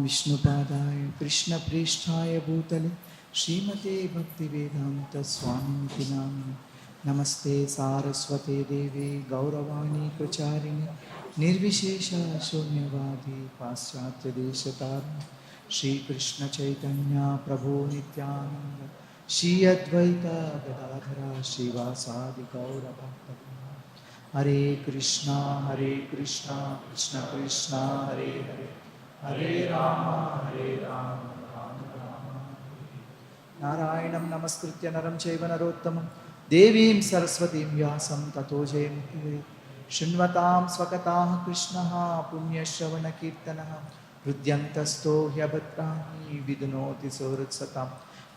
विष्णुपादाय कृष्णप्रेष्ठाय भूतले श्रीमते भक्तिवेदान्त स्वामिनिति नामिने नमस्ते सारस्वते देवे गौरवाणी प्रचारिणे निर्विशेष शून्यवादी पाश्चात्यदेशतारिणे श्रीकृष्ण चैतन्य प्रभु नित्यानंद श्री अद्वैत गदाधर श्रीवासादि गौरभक्तवृन्द हरे कृष्णा कृष्ण कृष्ण हरे हरे हरे राम राम राम नारायणं नमस्कृत्य नरं चैव नरोत्तमं देवीं सरस्वतीं व्यासं ततो जयमुखिरे शृण्वतां स्वकथाः कृष्णः पुण्यश्रवणकीर्तनः हृद्यन्तस्थो ह्यभद्राणि विदुनोति सुहृत्सतां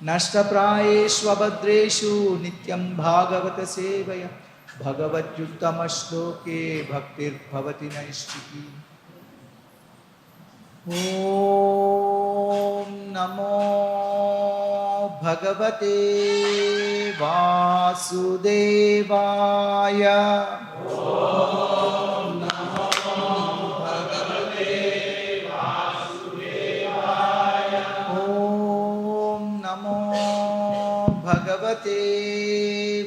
नष्टप्रायेष्वभद्रेषु नित्यं भागवत सेवया भगवत्युत्तमश्लोके भक्तिर्भवति नैष्ठिकी ॐ नमो भगवते वासुदेवाय भगवते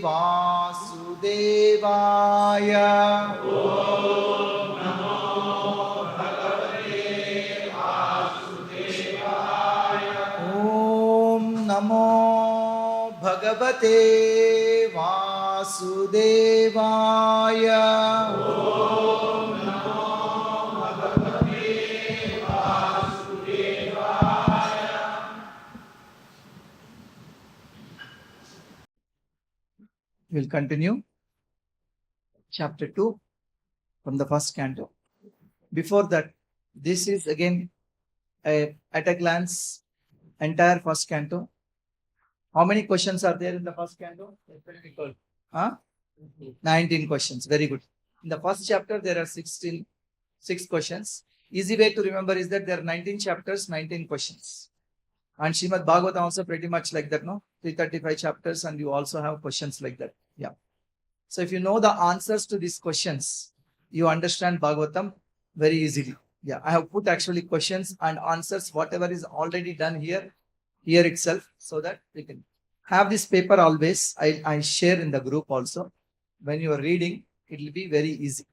वासुदेवाय ॐ नमो भगवते वासुदेवाय We'll continue chapter 2 from the first canto. Before that, this is again at a glance entire first canto. How many questions are there in the first canto? 19 questions. Very good. In the first chapter, there are 6 questions. Easy way to remember is that there are 19 chapters, 19 questions. And Śrīmad Bhāgavatam also pretty much like that, no? 335 chapters, and you also have questions like that. Yeah. So if you know the answers to these questions, you understand Bhagavatam very easily. Yeah, I have put actually questions and answers, whatever is already done here itself, so that we can have this paper always. I share in the group also. When you are reading, it will be very easy.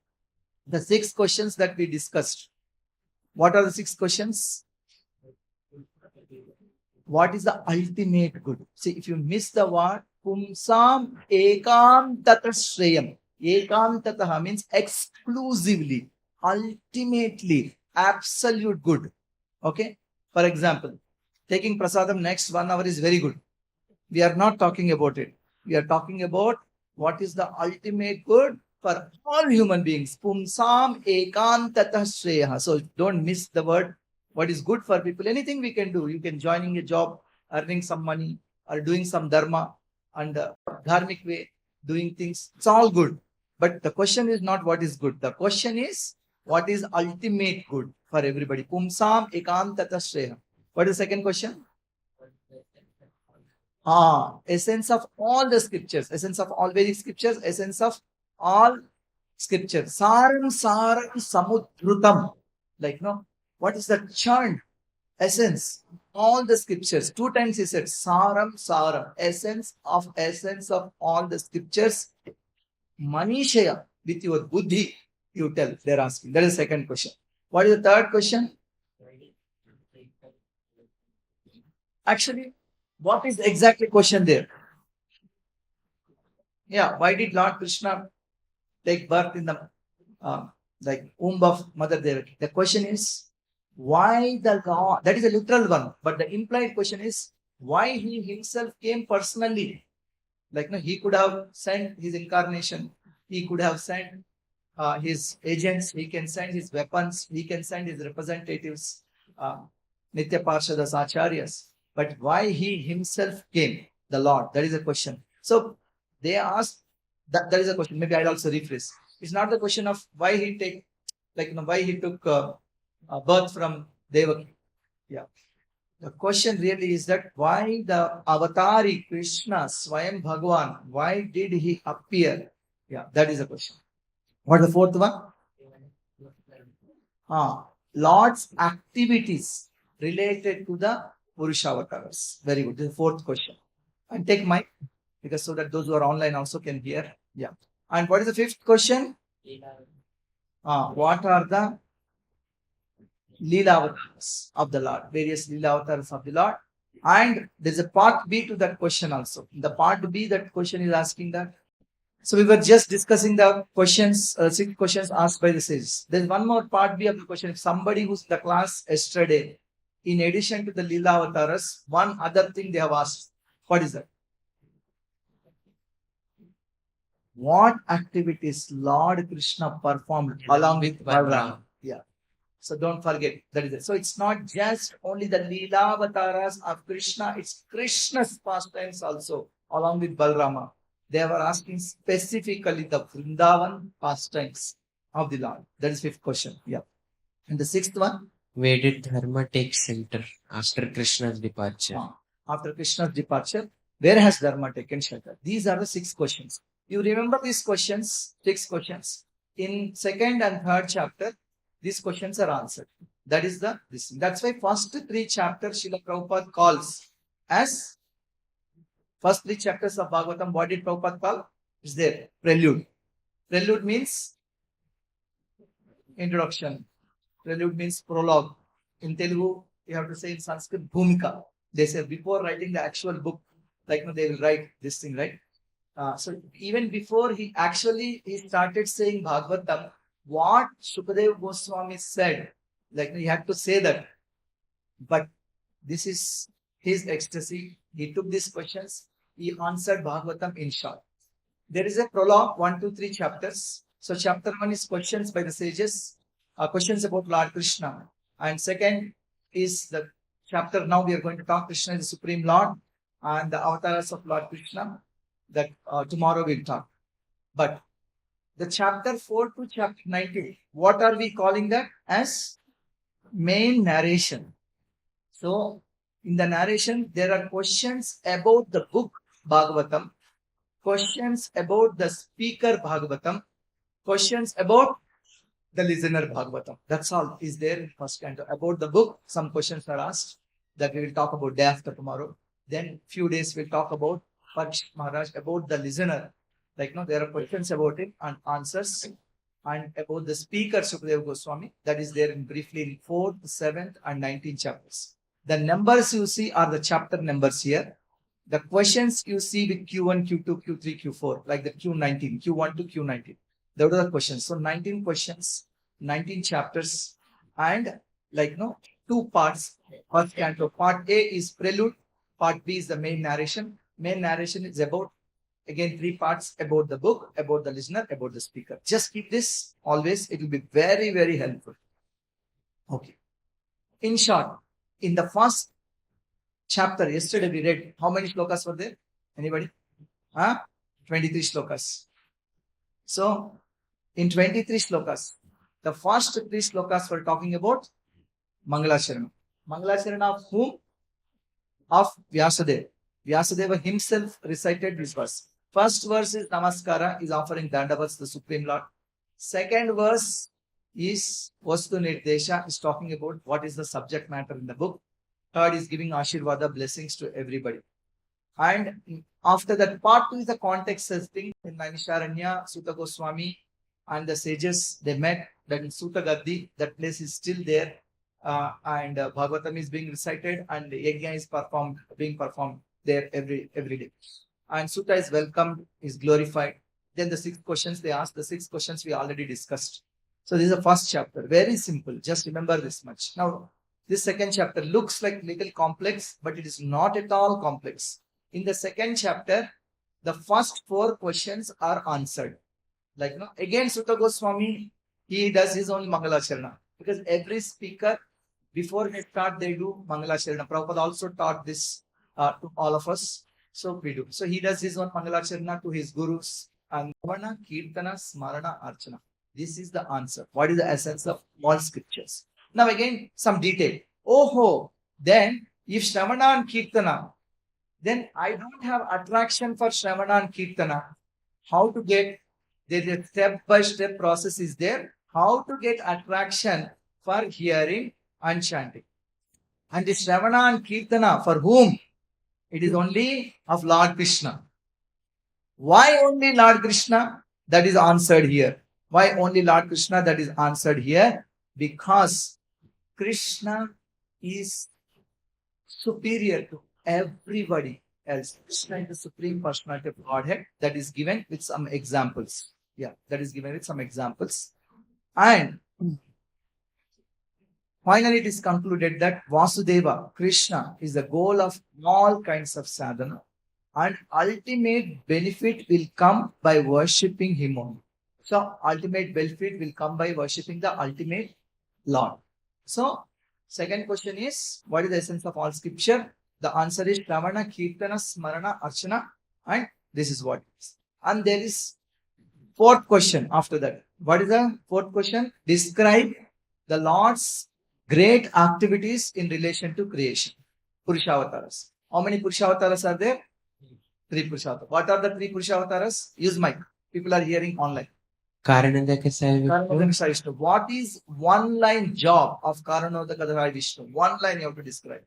The 6 questions that we discussed. What are the 6 questions? What is the ultimate good? See, if you miss the word, Pumsam ekantata shreyam. Ekantata means exclusively, ultimately, absolute good. Okay? For example, taking prasadam next 1 hour is very good. We are not talking about it. We are talking about what is the ultimate good for all human beings. Pumsam ekantata shreya. So don't miss the word. What is good for people? Anything we can do. You can joining a job, earning some money, or doing some dharma and dharmic way, doing things. It's all good. But the question is not what is good. The question is what is ultimate good for everybody. Pumsam ekantata shreya. What is the second question? Essence of all the scriptures. Essence of all Vedic scriptures. Essence of all scriptures. Saram samudrutam. Like, no? What is the churn? Essence. All the scriptures. 2 times he said, Saram. Essence of all the scriptures. Manishaya. With your buddhi, you tell. They're asking. That is the second question. What is the third question? Actually, what is exactly question there? Yeah, why did Lord Krishna take birth in the womb of Mother Devaki? The question is, why the Lord? That is a literal one, but the implied question is, why he himself came personally? Like, no, he could have sent his incarnation, he could have sent his agents, he can send his weapons, he can send his representatives, Nitya Parshadas, Acharyas. But why he himself came, the Lord? That is a question. So they asked, that is a question. Maybe I'll also rephrase. It's not the question of why he why he took birth from Devaki. Yeah. The question really is that why the avatari Krishna, Swayam Bhagavān, why did he appear? Yeah, that is the question. What is the fourth one? Lord's activities. related to the Purusha avatars? Very good. This is the fourth question. And take mic, because so that those who are online also can hear. Yeah. And what is the fifth question? What are the Leela avatars of the Lord? Various Leela avatars of the Lord. And there's a part B to that question also. In the part B, that question is asking that. So we were just discussing the questions, 6 questions asked by the sages. There's one more part B of the question. If somebody who's in the class yesterday, in addition to the Leela avatars, one other thing they have asked. What is that? What activities Lord Krishna performed along with Bhagavān? Yeah. So don't forget, that is it. So it's not just only the Leela avatars of Krishna, it's Krishna's pastimes also, along with Balarama. They were asking specifically the Vrindavan pastimes of the Lord. That is fifth question. Yeah. And the sixth one? Where did dharma take center after Krishna's departure? After Krishna's departure, where has dharma taken shelter? These are the 6 questions. You remember these questions, 6 questions. In 2nd and 3rd chapter, these questions are answered. That is this. That's why first 3 chapters Srila Prabhupada calls as first 3 chapters of Bhagavatam. What did Prabhupada call? Is there prelude. Prelude means introduction. Prelude means prologue. In Telugu, you have to say in Sanskrit, bhumika. They say before writing the actual book, like they will write this thing, right? So even before he started saying Bhagavatam, what Śukadeva Gosvāmī said, like he had to say that. But this is his ecstasy. He took these questions. He answered Bhagavatam in short. There is a prologue, 1, 2, 3 chapters. So chapter 1 is questions by the sages, questions about Lord Krishna. And 2nd is the chapter, now we are going to talk Krishna is the Supreme Lord and the avatars of Lord Krishna. That tomorrow we'll talk. But the chapter 4 to chapter 19, what are we calling that? As main narration. So in the narration, there are questions about the book Bhagavatam, questions about the speaker Bhagavatam, questions about the listener Bhagavatam. That's all is there in first canto. About the book, some questions are asked that we will talk about day after tomorrow. Then few days we'll talk about Parikshit Maharaj, about the listener. Like there are questions about it and answers. And about the speaker Śukadeva Gosvāmī, that is there in briefly in 4th, 7th and 19th chapters. The numbers you see are the chapter numbers here. The questions you see with Q1, Q2, Q3, Q4, like the Q19, Q1 to Q19. Those are the questions. So 19 questions, 19 chapters, and 2 parts. First canto. Part A is prelude. Part B is the main narration. Main narration is about, again, 3 parts about the book, about the listener, about the speaker. Just keep this always. It will be very, very helpful. Okay. In short, in the first chapter, yesterday we read, how many shlokas were there? Anybody? 23 shlokas. So, in 23 shlokas, the first 3 shlokas were talking about Mangalasharana. Mangalasharana of whom? Of Vyasadeva. Vyasadeva himself recited this verse. First verse is Namaskara, is offering Dandavats to the Supreme Lord. Second verse is Vastu Nirdesha, is talking about what is the subject matter in the book. Third is giving Ashirvada, blessings to everybody. And after that, part 2 is the context thing. In Naimiṣāraṇya, Sūta Gosvāmī and the sages, they met. That in Sūta Gaddi, that place is still there. And Bhagavatam is being recited and Yajna is being performed there every day. And Sūta is welcomed, is glorified. Then the 6 questions they asked, the 6 questions we already discussed. So this is the first chapter. Very simple. Just remember this much. Now, this second chapter looks like little complex, but it is not at all complex. In the second chapter, the first 4 questions are answered. Again, Sūta Gosvāmī, he does his own Mangalasharana. Because every speaker, before they start, they do Mangalasharana. Prabhupada also taught this to all of us. So we do. So he does his own Mangalasharana to his gurus. And Varna, Kirtana, Smarana, Archana. This is the answer. What is the essence of all scriptures? Now again, some detail. Then if Shravana and Kirtana, then I don't have attraction for Shravana and Kirtana. How to get, the step-by-step process is there. How to get attraction for hearing and chanting. And the Shravana and Kirtana, for whom? It is only of Lord Krishna. Why only Lord Krishna? That is answered here. Why only Lord Krishna? That is answered here. Because Krishna is superior to everybody else. Krishna is the Supreme Personality of Godhead. That is given with some examples. Yeah, that is given with some examples. And finally, it is concluded that Vasudeva, Krishna, is the goal of all kinds of sadhana, and ultimate benefit will come by worshipping Him only. So, ultimate benefit will come by worshipping the ultimate Lord. So, second question is, what is the essence of all scripture? The answer is Shravana, Kirtana, Smarana, Archana, and this is what it is. And there is fourth question after that. What is the fourth question? Describe the Lord's great activities in relation to creation. Purushavatāras. How many Purushavatāras are there? 3 Purushavatāras. What are the 3 Purushavatāras? Use mic. People are hearing online. Karanodaka Vishnu. What is one line job of Karanodaka Vishnu? One line you have to describe.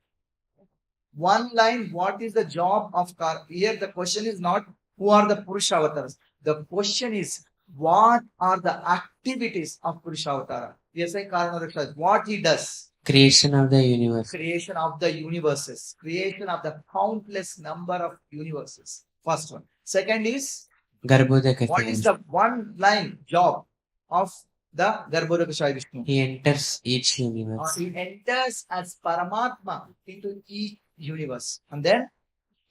One line, what is the job of Here the question is not who are the Purushavatāras. The question is what are the activities of Purushavatara? Yes, I Karanodaka. What he does? Creation of the universe. Creation of the universes. Creation of the countless number of universes. First one. Second is what is the one line job of the Garbhodaka Vishnu? He enters each universe. He enters as Paramātmā into each universe. And then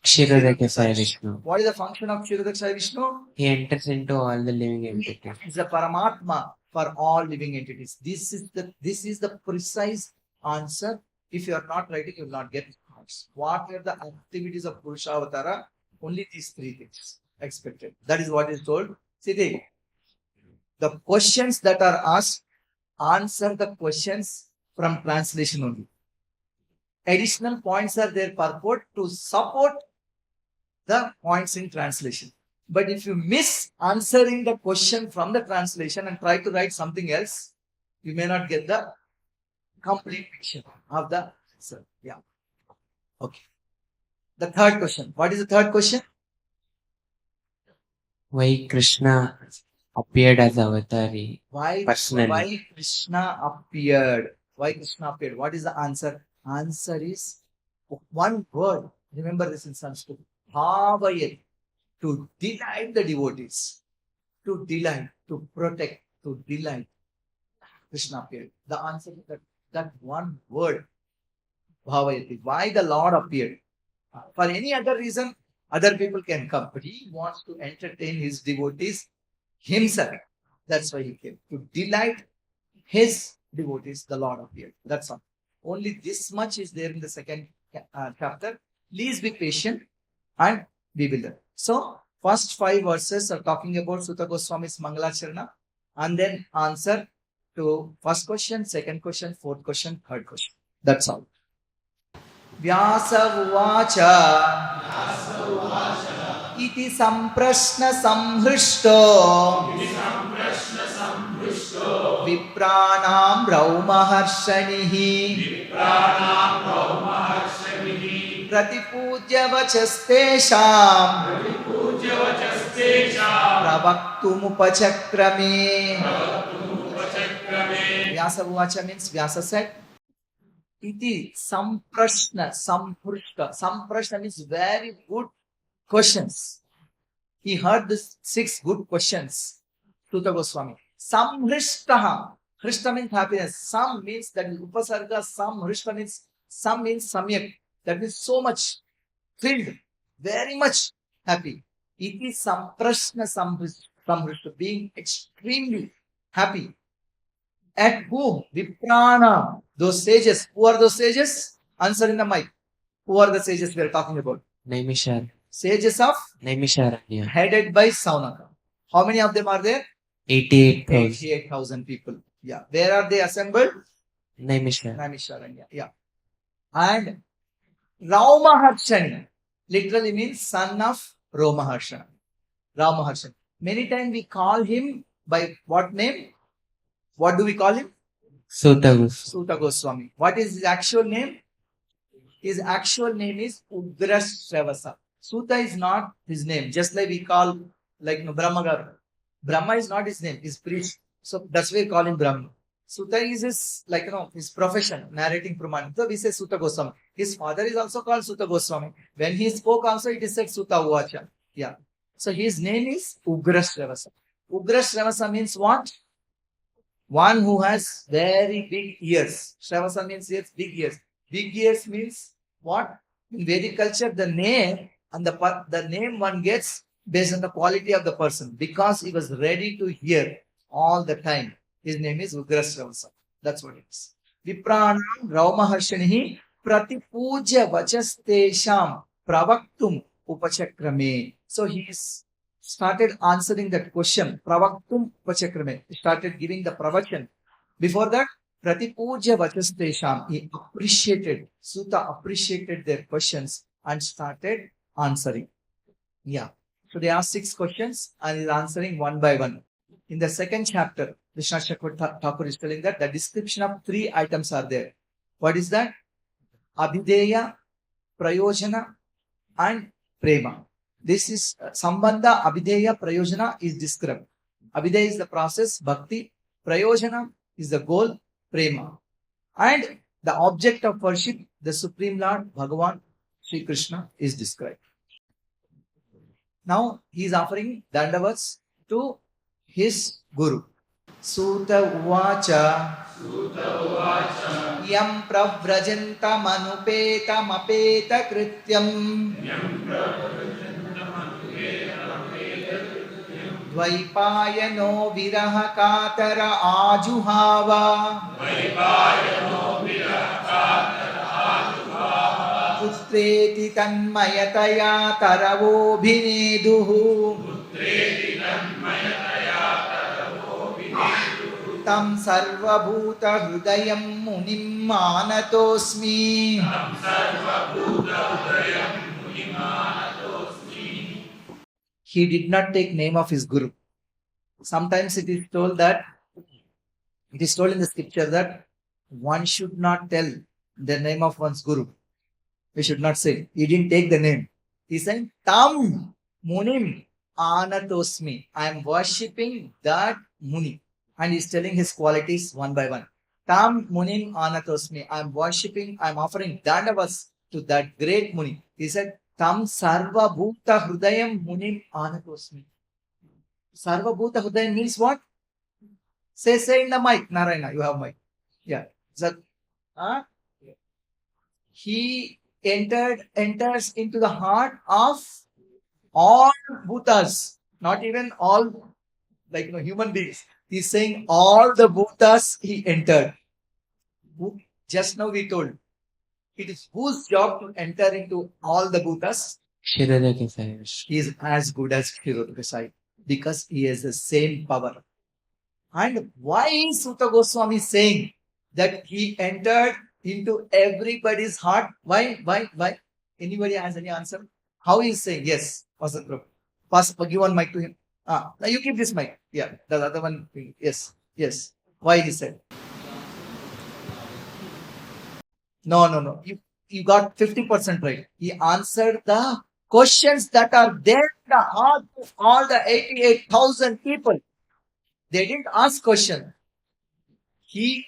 Kshirodakasaya Vishnu. What is the function of Kshirodakasaya Vishnu? He enters into all the living entities. He is the Paramātmā for all living entities. This is the precise answer. If you are not writing, you will not get marks. What are the activities of Purushavatara? Only these 3 things expected. That is what is told. See, the questions that are asked, answer the questions from translation only. Additional points are there purport to support the points in translation. But if you miss answering the question from the translation and try to write something else, you may not get the complete picture of the answer. Yeah. Okay. The third question. What is the third question? Why Krishna appeared as avatari personally? Why Krishna appeared? Why Krishna appeared? What is the answer? Answer is one word. Remember this in Sanskrit. Bhavayat. To delight the devotees. To delight. To protect. To delight. Krishna appeared. The answer is that one word. Bhavayati. Why the Lord appeared? For any other reason, other people can come. But he wants to entertain his devotees himself. That's why he came. To delight his devotees, the Lord appeared. That's all. Only this much is there in the second chapter. Please be patient and we will learn. So, first 5 verses are talking about Sūta Gosvāmī's Mangalacharana and then answer to first question, second question, fourth question, third question. That's all. Vyāsa uvacha iti samprashna samhrishto viprānām brahmaharshanihi pratipūjya vachasteshām pravaktumupachakramē. Vyāsa uvacha means Vyāsa said, iti samprashna samhrishta. Samprashna means very good questions. He heard these 6 good questions. Sūta Gosvāmī. Samhrishtaha. Hrishta means happiness. Sam means that is upasarga. Samhrishta means sam means samyak. That means so much filled, very much happy. Iti samprashna samhrishta. Being extremely happy. At whom? Viprāna. Those sages. Who are those sages? Answer in the mic. Who are the sages we are talking about? Naimiṣāraṇya. Sages of Naimiṣāraṇya. Headed by Saunaka. How many of them are there? 88,000 people. Yeah. Where are they assembled? Naimiṣāraṇya. Yeah. And Raumaharshani literally means son of Romaharshana. Raumaharshani. Many times we call him by what name? What do we call him? Sūta Gosvāmī. What is his actual name? His actual name is Ugrasravasa. Sūta is not his name, just like we call Brahma. Brahma is not his name, he's priest. So that's why we call him Brahma. Sūta is his his profession, narrating Purana. So we say Sūta Gosvāmī. His father is also called Sūta Gosvāmī. When he spoke also, it is said Sūta Uvacha. Yeah. So his name is Ugrasravasa. Ugrasravasa means what? One who has very big ears. Shravasa means ears, big ears. Big ears means what? In Vedic culture, the name and the name one gets based on the quality of the person, because he was ready to hear all the time. His name is Ugrasravasa. That's what it is. Vipranam Raumaharshanihi Pratipujya Vachastesham Pravaktum Upachakrame. So he started answering that question. Pravaktum Upachakrame. He started giving the pravachan. Before that, Pratipujya Vachastesham. He appreciated, Sūta appreciated their questions and started answering. Yeah. So they asked 6 questions and he's answering one by one. In the second chapter, Vishwanath Chakravarti Thakur is telling that the description of 3 items are there. What is that? Abhideya, Prayojana and Prema. This is Sambandha, Abhideya, Prayojana is described. Abhideya is the process, Bhakti. Prayojana is the goal, Prema. And the object of worship, the Supreme Lord, Bhagavān, Śrī Kṛṣṇa is described. Now he is offering dandavats to his Guru. Sūta Uvacha Yam Pravrajantam Anupetam Apeta Krityam Dvaipayano Viraha Katara Ajuhava Putreti Tanmayataya Taravo Bhineduhu Tam Sarvabhuta Hrudayam Munim Manatosmi. He did not take name of his Guru. Sometimes it is told in the scripture that one should not tell the name of one's Guru. We should not say. He didn't take the name. He said, Tam Munim Anatosmi. I am worshipping that Muni. And he is telling his qualities one by one. Tam Munim Anatosmi. I am worshipping, I am offering dandavas to that great Muni. He said, Tam Sarva Bhuta Hrudayam Munim Anatosmi. Sarva Bhuta Hrudayam means what? Say in the mic. Narayana, you have mic. Yeah. So, he enters into the heart of all bhutas, not even all human beings. He's saying all the bhutas he entered. Just now we told, it is whose job to enter into all the bhutas? He is as good as Kshirodakasai because he has the same power. And why is Sūta Gosvāmī saying that he entered into everybody's heart? Why? Anybody has any answer? How he is saying? Yes, Pastor Prabhu. Give one mic to him. Now you keep this mic. Yeah, the other one. Yes. Why he said? No. You got 50% right. He answered the questions that are there in the heart of all the 88,000 people. They didn't ask question. He,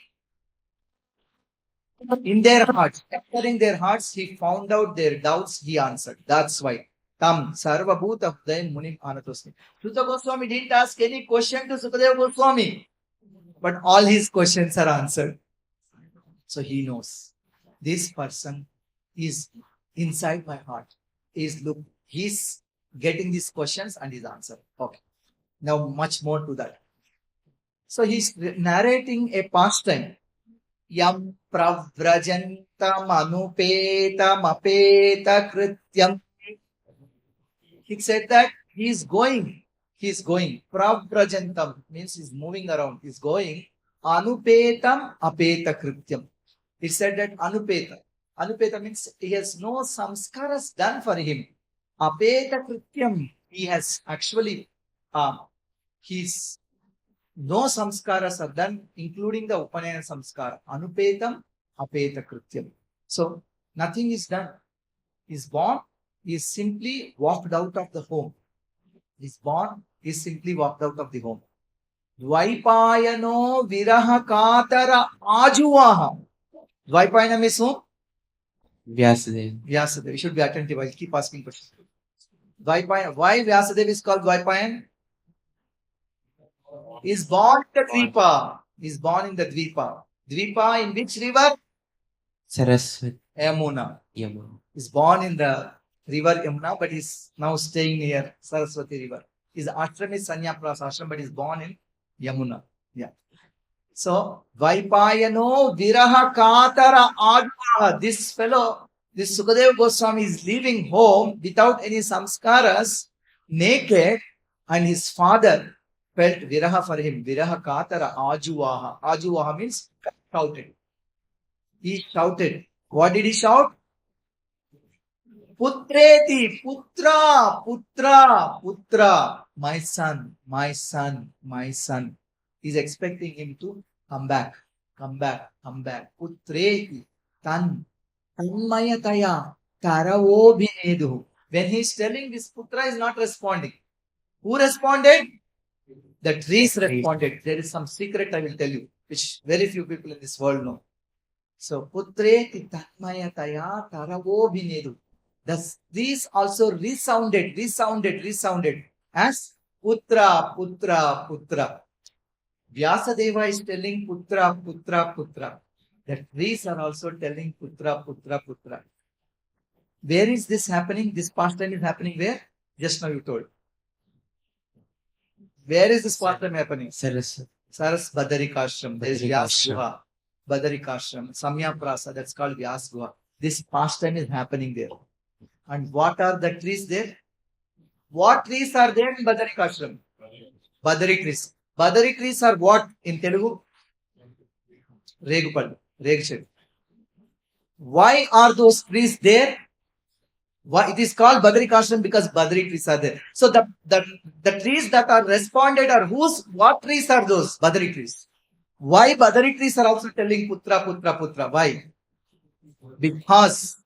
in their hearts, entering their hearts, he found out their doubts. He answered. That's why. Tam Sarva Bhuta Hrudayam Munim Anatosmi. Sūta Gosvāmī didn't ask any question to Śukadeva Gosvāmī, but all his questions are answered. So he knows this person is inside my heart. He's getting these questions and his answer. Okay. Now much more to that. So he's narrating a pastime. Yam Pravrajantam Anupetam Apeta Krityam. He said that he is going. Pravrajantam means he's moving around. He's going. Anupetam apeta krityam. He said that Anupeta. Anupeta means he has no samskaras done for him. Apeta krityam. He has actually, his no samskaras are done, including the Upanayana samskara. Anupetam apeta krityam. So, Nothing is done. He's born, he is simply walked out of the home. He's born, he is simply walked out of the home. Dvaipayano viraha katara ajuvaha. Dvaipayana means whom? Vyasadeva. Vyasadeva. You should be attentive. I'll keep asking questions. Dvaipayana. Why Vyasadeva is called Dvaipayan? He is born in the Dvipa. He is born in the Dvipa. Dvipa in which river? Sarasvatī. Yamuna. Yamuna. He is born in the river Yamuna, but he is now staying near Sarasvatī river. His ashram is Sanyaprasa ashram, but he is born in Yamuna. Yeah. So, Dvaipayano viraha katara ajuvaha. This fellow, this Śukadeva Gosvāmī is leaving home without any samskaras, naked, and his father felt viraha for him. Viraha katara ajuvaha. Ajuvaha means shouted. He shouted. What did he shout? Putreti, putra, putra, putra. My son, my son, my son. He's expecting him to come back, come back, come back. Putreti, tanmayataya, taravobhinedu. When he's telling this, Putra is not responding. Who responded? The trees responded. There is some secret I will tell you, which very few people in this world know. So, Putreti, tanmayataya, taravobhinedu. These also resounded as Putra, Putra, Putra. Vyasadeva is telling Putra, Putra, Putra. The trees are also telling Putra, Putra, Putra. Where is this happening? This pastime is happening where? Just now you told. Where is this pastime happening? Sarasvatī. Saras Badarikashram. There is Vyas Guha. Badarikashram. Samya Prasa. That's called Vyas Guha. This pastime is happening there. And what are the trees there? What trees are there in Badarikashram? Badari trees. Badari trees are what in Telugu? Regupal. Regshad. Why are those trees there? Why it is called Badarikashram? Because Badari trees are there. So the trees that are responded are what trees are those? Badari trees. Why Badari trees are also telling Putra, Putra, Putra? Why? Because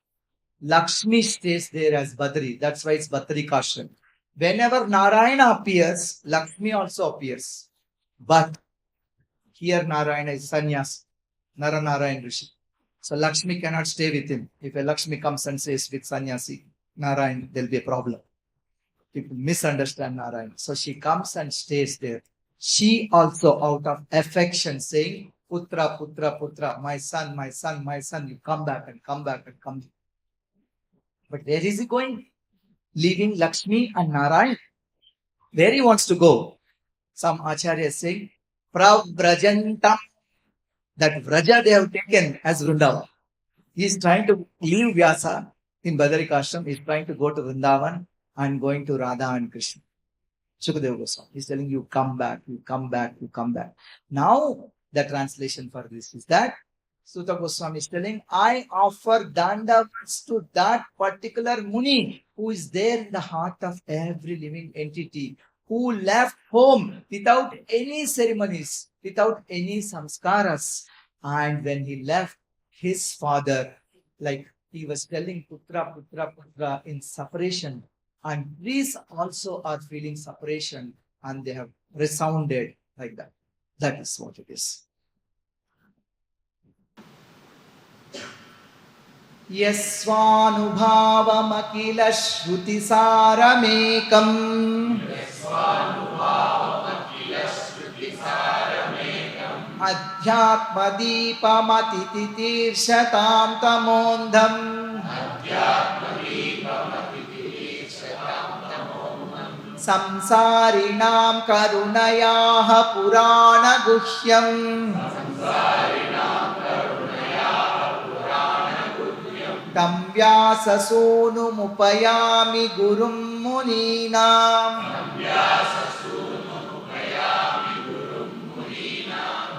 Lakshmi stays there as Badari. That's why it's Badarikashram. Whenever Narayana appears, Lakshmi also appears. But here Narayana is sannyas, Nara-nārāyaṇa Ṛṣi. So Lakshmi cannot stay with him. If a Lakshmi comes and says with sannyasi, Narayana, there will be a problem. People misunderstand Narayana. So she comes and stays there. She also out of affection saying, Putra, Putra, Putra, my son, my son, my son, you come back and come back and come back. But where is he going? Leaving Lakshmi and Narayana. Where he wants to go? Some acharyas saying, Pravrajantam. That Vraja they have taken as Vrindavan. He is trying to leave Vyasa in Badarikashram. He is trying to go to Vrindavan and going to Radha and Krishna. Śukadeva Gosvāmī. He is telling you, come back, you come back, you come back. Now, the translation for this is that Sūta Gosvāmī is telling, I offer dandavats to that particular Muni who is there in the heart of every living entity, who left home without any ceremonies, without any samskaras. And when he left his father, like he was telling Putra, Putra, Putra in separation. And these also are feeling separation and they have resounded like that. That is what it is. Yasvanubhavamakila shruti saramekam adhyatmadīpamatititirṣatāṃ tamondham samsārinām karunayāha purana guhyam tam vyāsasūnumupayāmi gurum munīnām.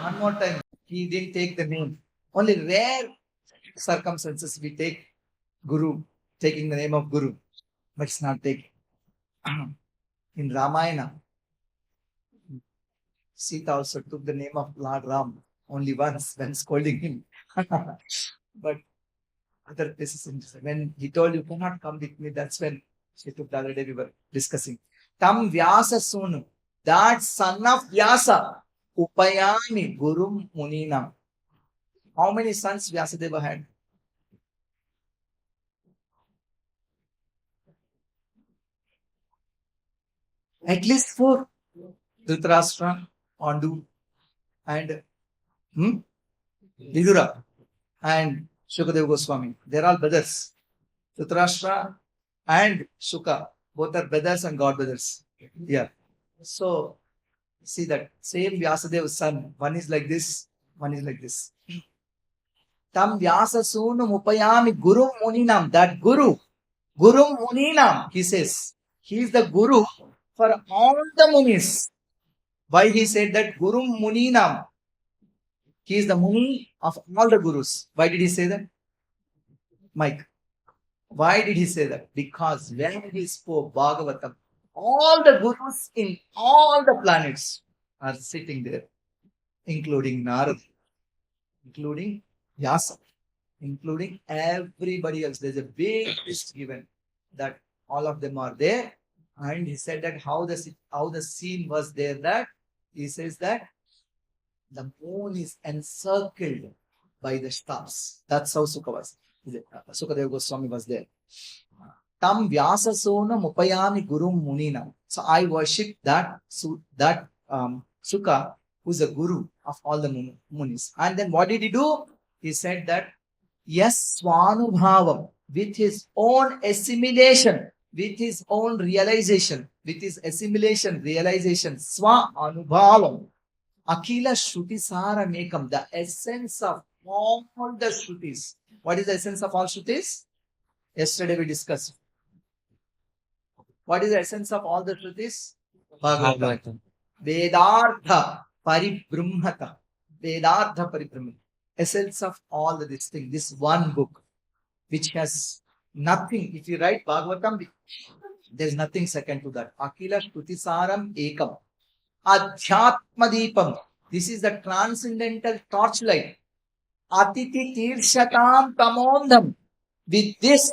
One more time. He didn't take the name. Only rare circumstances we take Guru, taking the name of Guru. But it's not taken. In Ramayana, Sita also took the name of Lord Ram only once when scolding him. But other places. When he told you cannot come with me, that's when she took the other day we were discussing. Tam Vyasa Sunu, that son of Vyasa, Upayami Gurum Muninam. How many sons Vyasadeva had? At least 4. Dhritarashtra, Pandu, and Vidura, and Śukadeva Gosvāmī. They're all brothers. Dhritarashtra and Shuka, both are brothers and god brothers. Yeah. So, see that same Vyasadeva's son, one is like this, one is like this. Tam Vyasa Sunam Upayami Guru Muninam. That Guru Muninam, he says. He is the Guru for all the Munis. Why he said that Guru Muninam? He is the Muni of all the Gurus. Why did he say that? Mike. Why did he say that? Because when he spoke Bhagavatam, all the Gurus in all the planets are sitting there, including Narada, including Vyasa, including everybody else. There's a big list given that all of them are there. And he said that how the scene was there, that he says that the moon is encircled by the stars. That's how Śukadeva Gosvāmī was there. Tam Vyasa Sona Mupayami Gurum Munina. So I worship that Sukha, who's a guru of all the Munis. And then what did he do? He said that, yes, Swanubhavam, with his own assimilation, with his own realization, with his assimilation, realization, Swa Anubhavam, Akila Shrutisara Mekam, the essence of all the Shrutis. What is the essence of all Shrutis? Yesterday we discussed. What is the essence of all the Shrutis? Bhagavatam. Vedartha Paribrahmata. Vedartha Paribrahmata. Essence of all this thing. This one book, which has nothing. If you write Bhagavatam, there is nothing second to that. Akila Shruti-saram Ekam. Adhyatmadipam. This is the transcendental torchlight. Atiti Tirshatam Tamondam. With this,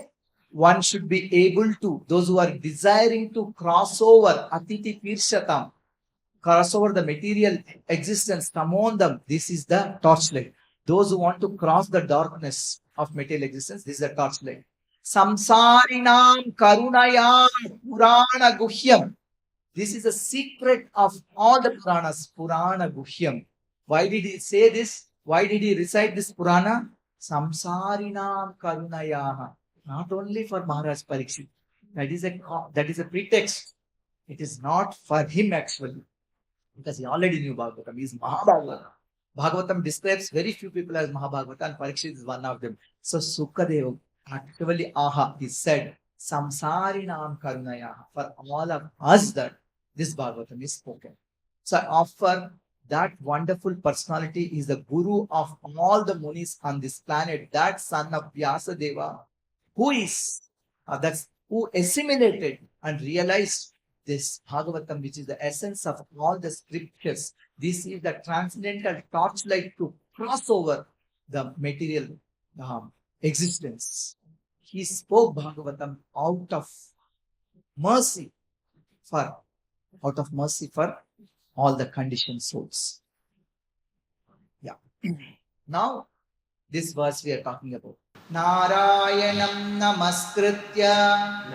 one should be able to, those who are desiring to cross over Atiti Tirshatam, cross over the material existence, Tamondam. This is the torchlight. Those who want to cross the darkness of material existence, this is the torchlight. Samsarinam Karunayam Purana Guhyam. This is a secret of all the Puranas, Purana Guhyam. Why did he say this? Why did he recite this Purana? Samsarinam Karunayam. Not only for Maharaj Parikshit. That is a pretext. It is not for him actually. Because he already knew Bhagavatam. He is Mahabhagavatam. Bhagavatam describes very few people as Mahabhagavata, and Parikshit is one of them. So Sukadeva, actually, he said, Samsarinam Karunaya, for all of us that this Bhagavatam is spoken. So I offer that wonderful personality is the Guru of all the Munis on this planet, that son of Vyasadeva, who assimilated and realized this Bhagavatam, which is the essence of all the scriptures. This is the transcendental torchlight to cross over the material existence. He spoke Bhagavatam out of mercy for all the conditioned souls. Yeah. Now, this verse we are talking about. Narayanam namaskritya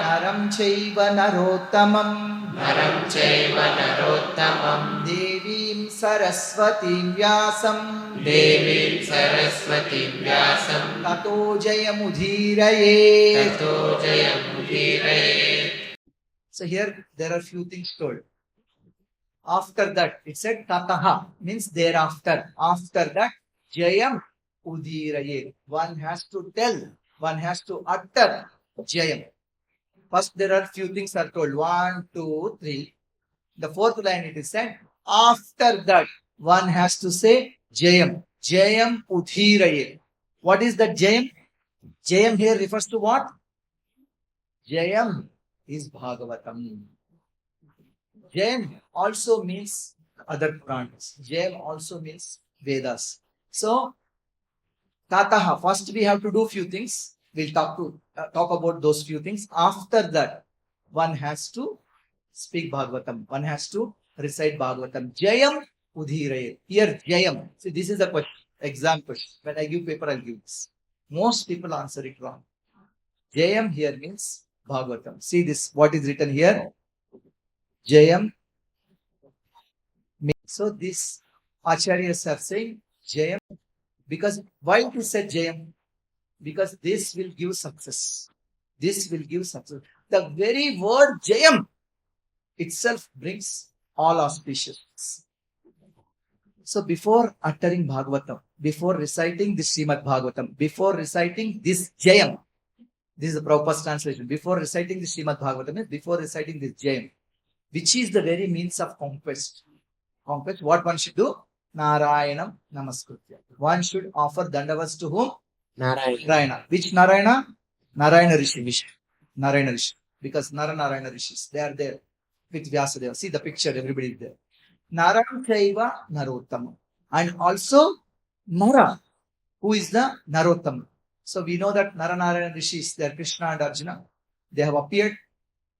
naram chaiva narottamam devim sarasvatīm vyāsam tato jayamudhīrayet. So here there are few things told. After that, it said tataha, means thereafter. After that, Jayam Udhirayet. One has to tell, one has to utter Jayam. First, there are few things are told. 1, 2, 3. The fourth line it is said. After that, one has to say Jayam. Jayam Udhirayet. What is that Jayam? Jayam here refers to what? Jayam is Bhagavatam. Jayam also means other Puranas. Jayam also means Vedas. So, Tataha. First we have to do few things. We'll talk about those few things. After that, one has to speak Bhagavatam. One has to recite Bhagavatam. Jayam udhiraye. Here Jayam. See, this is the question. Exam question. When I give paper, I'll give this. Most people answer it wrong. Jayam here means Bhagavatam. See this, what is written here? Jayam. So this Acharyas are saying Jayam. Because why it is said Jayam? Because this will give success. This will give success. The very word Jayam itself brings all auspicious. So before uttering Bhagavatam, before reciting this Śrīmad Bhāgavatam, before reciting this Jayam, this is the Prabhupada's translation. Before reciting the Śrīmad Bhāgavatam, before reciting this Jayam, which is the very means of conquest. Conquest, what one should do? Narayanam Namaskritya. One should offer dandavats to whom? Narayana. Which Narayana? Nara-nārāyaṇa Ṛṣi. Nara-nārāyaṇa Ṛṣi. Because Nara-nārāyaṇa Ṛṣis, they are there with Vyāsadeva. See the picture, everybody is there. Naram Chaiva Narottama. And also Nara, who is the Narottama. So we know that Nara-nārāyaṇa Ṛṣis, they are Krishna and Arjuna. They have appeared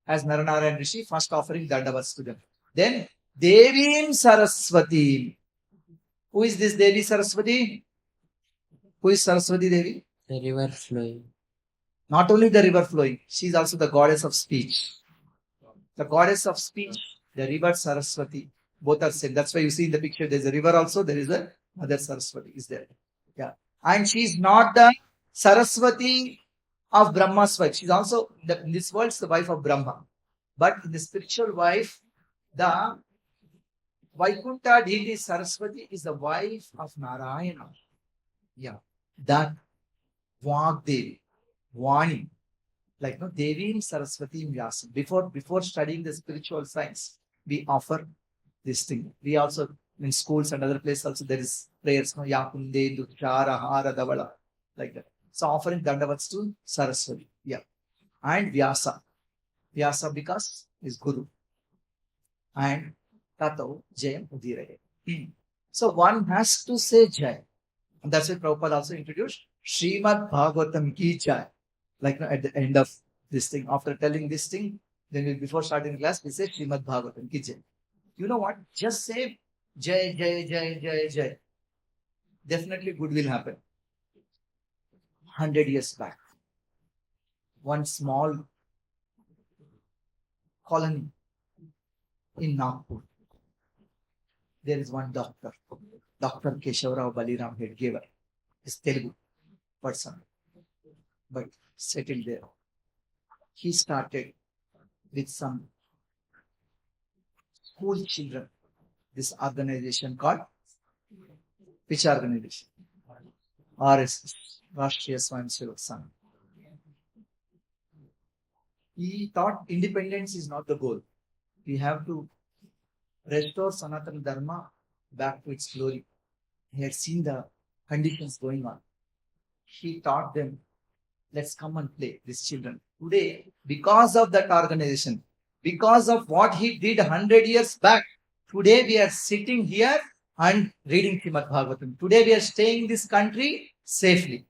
as Nara-nārāyaṇa Ṛṣi, first offering dandavats to them. Then Devim Sarasvatī. Who is this Devi Sarasvatī? Who is Sarasvatī Devi? The river flowing. Not only the river flowing, she is also the goddess of speech. The goddess of speech, the river Sarasvatī, both are same. That's why you see in the picture, there is a river also, there is a mother Sarasvatī is there. Yeah. And she is not the Sarasvatī of Brahma's wife. She is also, in this world, the wife of Brahma. But in the spiritual wife, the Vaikuntha deity Sarasvatī is the wife of Narayana. Yeah. That Vāgdevi, Vāni, like no Devim Sarasvatī Vyāsam. Before studying the spiritual science, we offer this thing. We also, in schools and other places also, there is prayers, no Yakunde, Dukchara, Hara, Davala, like that. So offering dandavats to Sarasvatī. Yeah. And Vyasa. Vyasa because is Guru. And Tato Jayam Udhiraye. So one has to say Jai. And that's why Prabhupada also introduced Śrīmad Bhāgavatam ki Jai. Like at the end of this thing, after telling this thing, then before starting class, we say Śrīmad Bhāgavatam ki Jai. You know what? Just say Jai, Jai, Jai, Jai, Jai. Definitely good will happen. 100 years back, one small colony in Nagpur. There is one doctor, Dr. Keshavarao Baliram Hedgewar, is Telugu person, but settled there. He started with some school children, this organization called, which organization? RSS, Rashtriya Swayamsevak Sangh. He thought independence is not the goal. We have to restore Sanatana Dharma back to its glory. He had seen the conditions going on. He taught them, let's come and play, these children. Today, because of that organization, because of what he did 100 years back, today we are sitting here and reading Śrīmad Bhāgavatam. Today we are staying in this country safely.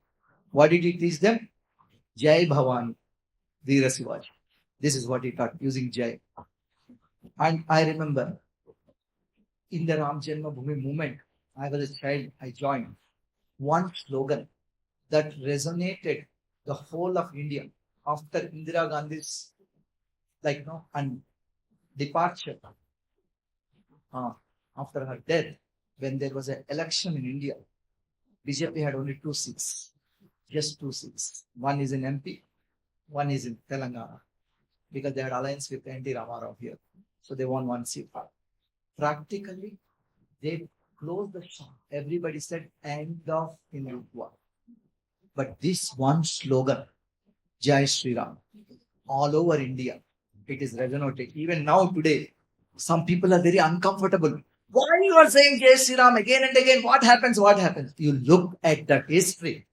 What did he teach them? Jai Bhavani, Veera Shivaji. This is what he taught, using Jai. And I remember, in the Ram Janma Bhoomi movement, I was a child, I joined. One slogan that resonated the whole of India after Indira Gandhi's, and departure, after her death, when there was an election in India, BJP had only 2 seats, just 2 seats. One is in MP, one is in Telangana, because they had alliance with N.T. Ramarao here. So they won 1 seat. Practically, they closed the shop. Everybody said, end of Hindutva. But this one slogan, Jai Shri Ram, all over India, it is resonated. Even now, today, some people are very uncomfortable. Why you are saying Jai Shri Ram again and again? What happens? What happens? You look at the history.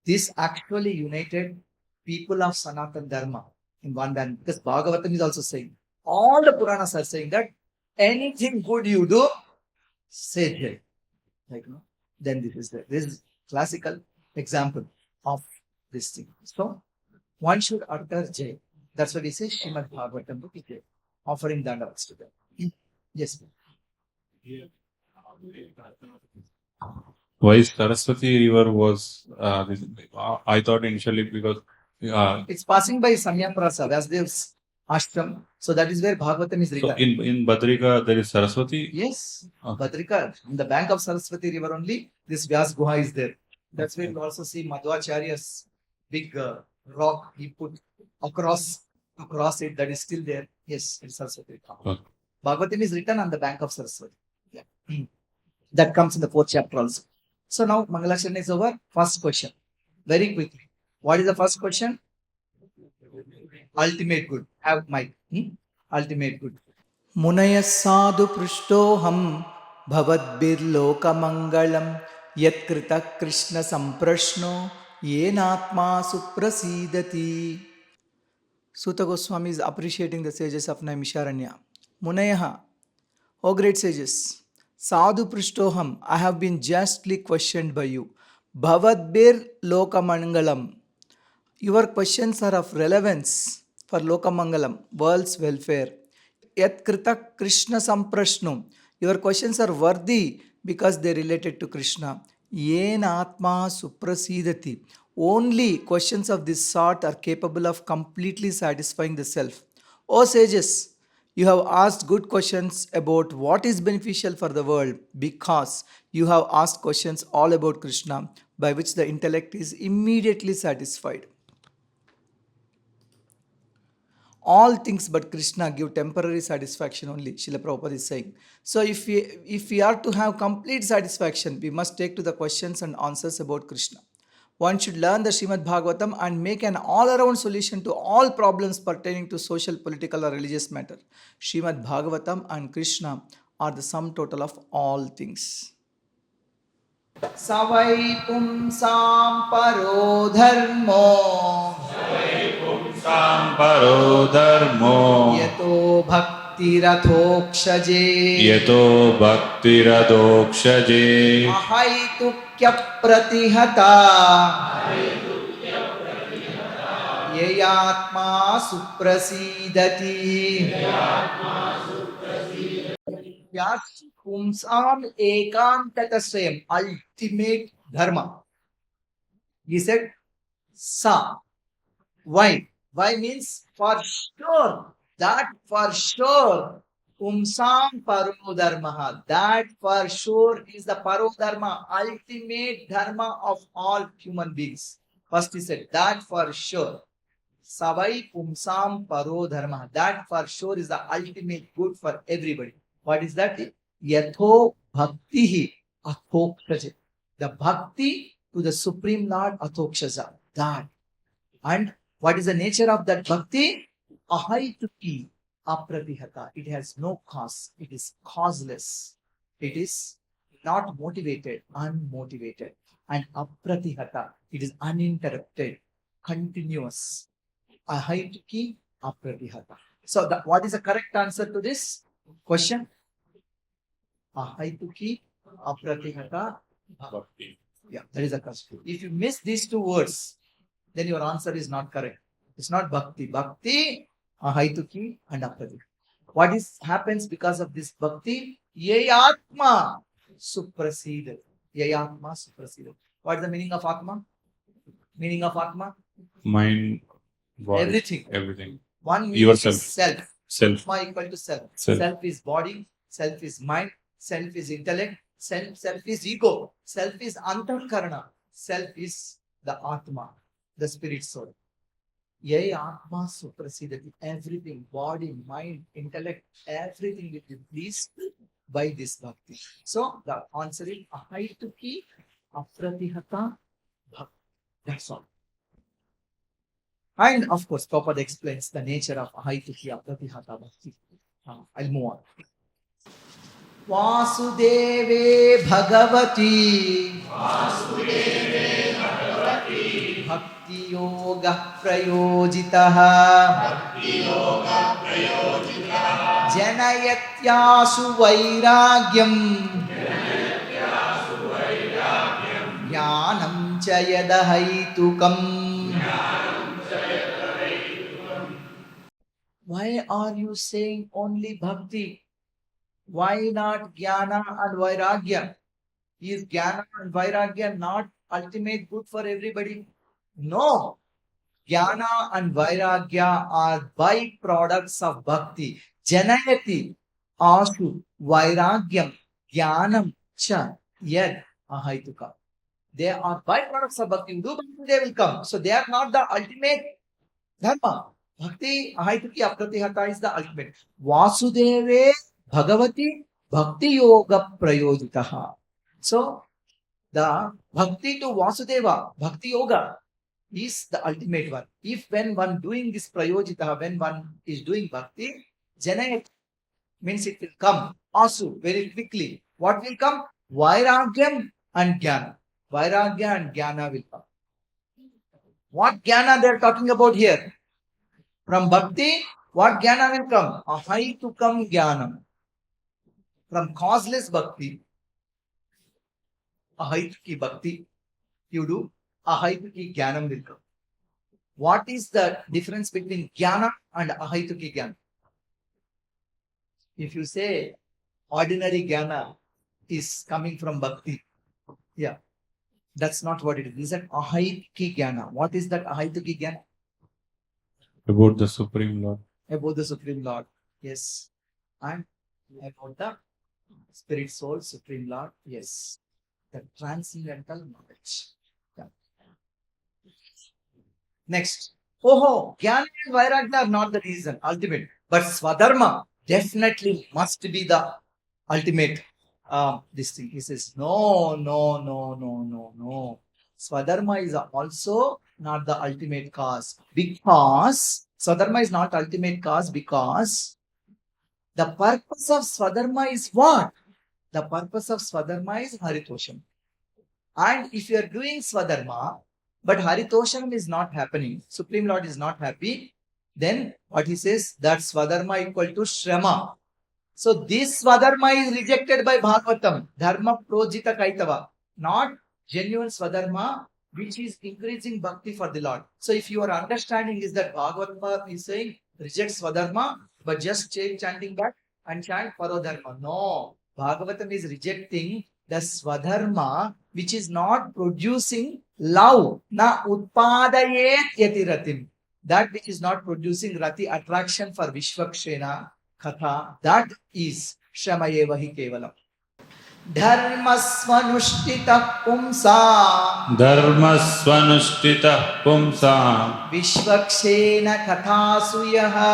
This actually united people of Sanatana Dharma in one band. Because Bhagavatam is also saying, all the Puranas are saying that anything good you do, say Jai. Then this is classical. example of this thing. So, one should utter Jai. That's why we say Śrīmad Bhāgavatam, offering dandavats to them. Yes. Why Sarasvatī river was, I thought initially because It's passing by Samyaprasa, Vyāsadev's ashram. So that is where Bhagavatam is so written. in Badrika there is Sarasvatī. Yes, Okay. Badrika, on the bank of Sarasvatī river only, this Vyas Guha is there. That's where you also see Madhvacharya's big rock he put across it, that is still there. Yes, it's Sarasvatī. Okay. Bhagavatam is written on the bank of Sarasvatī. Yeah. That comes in the 4th chapter also. So now Mangalacharana is over. First question. Very quickly. What is the first question? Ultimate good. Have mic. Ultimate good. Munaya sadhu prishtoham bhavadbirlokamangalam yatkrita Krishna samprashno yenatma suprasidati. Sūta Gosvāmī is appreciating the sages of Naimiṣāraṇya. Munayaha, O great sages, sadhu prishtoham, I have been justly questioned by you. Bhavadbir lokamangalam. Your questions are of relevance for Lokamangalam, world's welfare. Yatkrita Krishna samprashno. Your questions are worthy because they related to Krishna. Yen atma suprasidati. Only questions of this sort are capable of completely satisfying the self. O sages, you have asked good questions about what is beneficial for the world because you have asked questions all about Krishna, by which the intellect is immediately satisfied. All things but Krishna give temporary satisfaction only, Srila Prabhupada is saying. So if we are to have complete satisfaction, we must take to the questions and answers about Krishna. One should learn the Śrīmad Bhāgavatam and make an all-around solution to all problems pertaining to social, political or religious matter. Śrīmad Bhāgavatam and Krishna are the sum total of all things. Savai pumsam paro dharmo Samparo dharmo yato bhaktirathokshaje ahaitukī apratihatā yayatma suprasidati pumsam ekantatasvayam, ultimate dharma. He said sa. Why? Why means for sure. That for sure. Pumsam paro dharma. That for sure is the paro dharma, ultimate dharma of all human beings. First he said that for sure. Savai pumsam paro dharma. That for sure is the ultimate good for everybody. What is that? Yatho bhaktihi athokshaja. The bhakti to the Supreme Lord athokshaja. That. And what is the nature of that bhakti? Ahaitukī, apratihatā. It has no cause. It is causeless. It is not motivated, unmotivated. And apratihatā. It is uninterrupted, continuous. Ahaitukī, apratihatā. So what is the correct answer to this question? Ahaitukī, apratihatā, bhakti. Yeah, that is the question. If you miss these two words, then your answer is not correct. It's not bhakti. Bhakti, ahaitukī, and apratihatā. What happens because of this bhakti? Yayatma suprasidati. Yayatma suprasidati. What is the meaning of atma? Meaning of atma? mind, body, Everything. everything. One meaning Yourself. is self. Self. Atma equal to self. Self. Self is body, self is mind, self is intellect, self is ego, self is antarkarana, self is the atma, the spirit soul. Yay atma suprasidati. Everything, body, mind, intellect, everything will be pleased by this bhakti. So the answer is ahaitukī, apratihatā, bhakti. That's all. And of course, Prabhupada explains the nature of ahaitukī, apratihatā, bhakti. I'll move on. Vasudeve Bhagavati Bhakti Yoga Prayojitaha Janayatyasu Vairagyam Jnanam cha yadahaitukam. Why are you saying only bhakti? Why not jnana and vairagya? Is jnana and vairagya not ultimate good for everybody? No. Jnana and vairagya are byproducts of bhakti. Janayati asu vairagyam jnanam cha yad ahaitukā. They are byproducts of bhakti. You do bhakti, they will come. So they are not the ultimate dharma. Bhakti, ahaitukī, apratihatā is the ultimate. Vasudeve Bhagavati Bhakti Yoga Prayojitaha. So, the Bhakti to Vasudeva, Bhakti Yoga, is the ultimate one. If when one doing this Prayojitaha, when one is doing Bhakti, Janayat means it will come. Asu, very quickly. What will come? Vairagyam and Jnana. Vairagya and Jnana will come. What Jnana they are talking about here? From Bhakti, what Jnana will come? Ahaitukam Jnanam. From causeless bhakti, ahaitukī bhakti, you do, ahaitukī jnanam will come. What is the difference between jnana and ahaitukī jnana? If you say ordinary jnana is coming from bhakti, yeah, that's not what it is. This is an ahaitukī jnana. What is that ahaitukī jnana? About the Supreme Lord. About the Supreme Lord, yes. And about the Spirit, Soul, Supreme Lord, yes. The transcendental knowledge. Yeah. Next. Oh, Jnana and Vairagya are not the reason, ultimate. But Swadharma definitely must be the ultimate. This thing. He says, no. Swadharma is also not the ultimate cause. Because Swadharma is not ultimate cause because the purpose of Swadharma is what? The purpose of Swadharma is Haritosham. And if you are doing Swadharma, but Haritosham is not happening, Supreme Lord is not happy, then what he says, that Swadharma equal to Shrama. So this Swadharma is rejected by Bhagavatam, Dharma Projita Kaitava, not genuine Swadharma, which is increasing bhakti for the Lord. So if your understanding is that Bhagavatam is saying, reject Swadharma, but just chanting back and chant Parodharma. No. Bhagavatam is rejecting the Swadharma which is not producing love. Na utpadayet yati ratim. That which is not producing rati, attraction for Vishvakṣena katha. That is Shramayeva hi kevalam. Dharmasvanushtita pumsa. Dharmasvanushtita pumsa. Vishvakṣena kathasuyaha.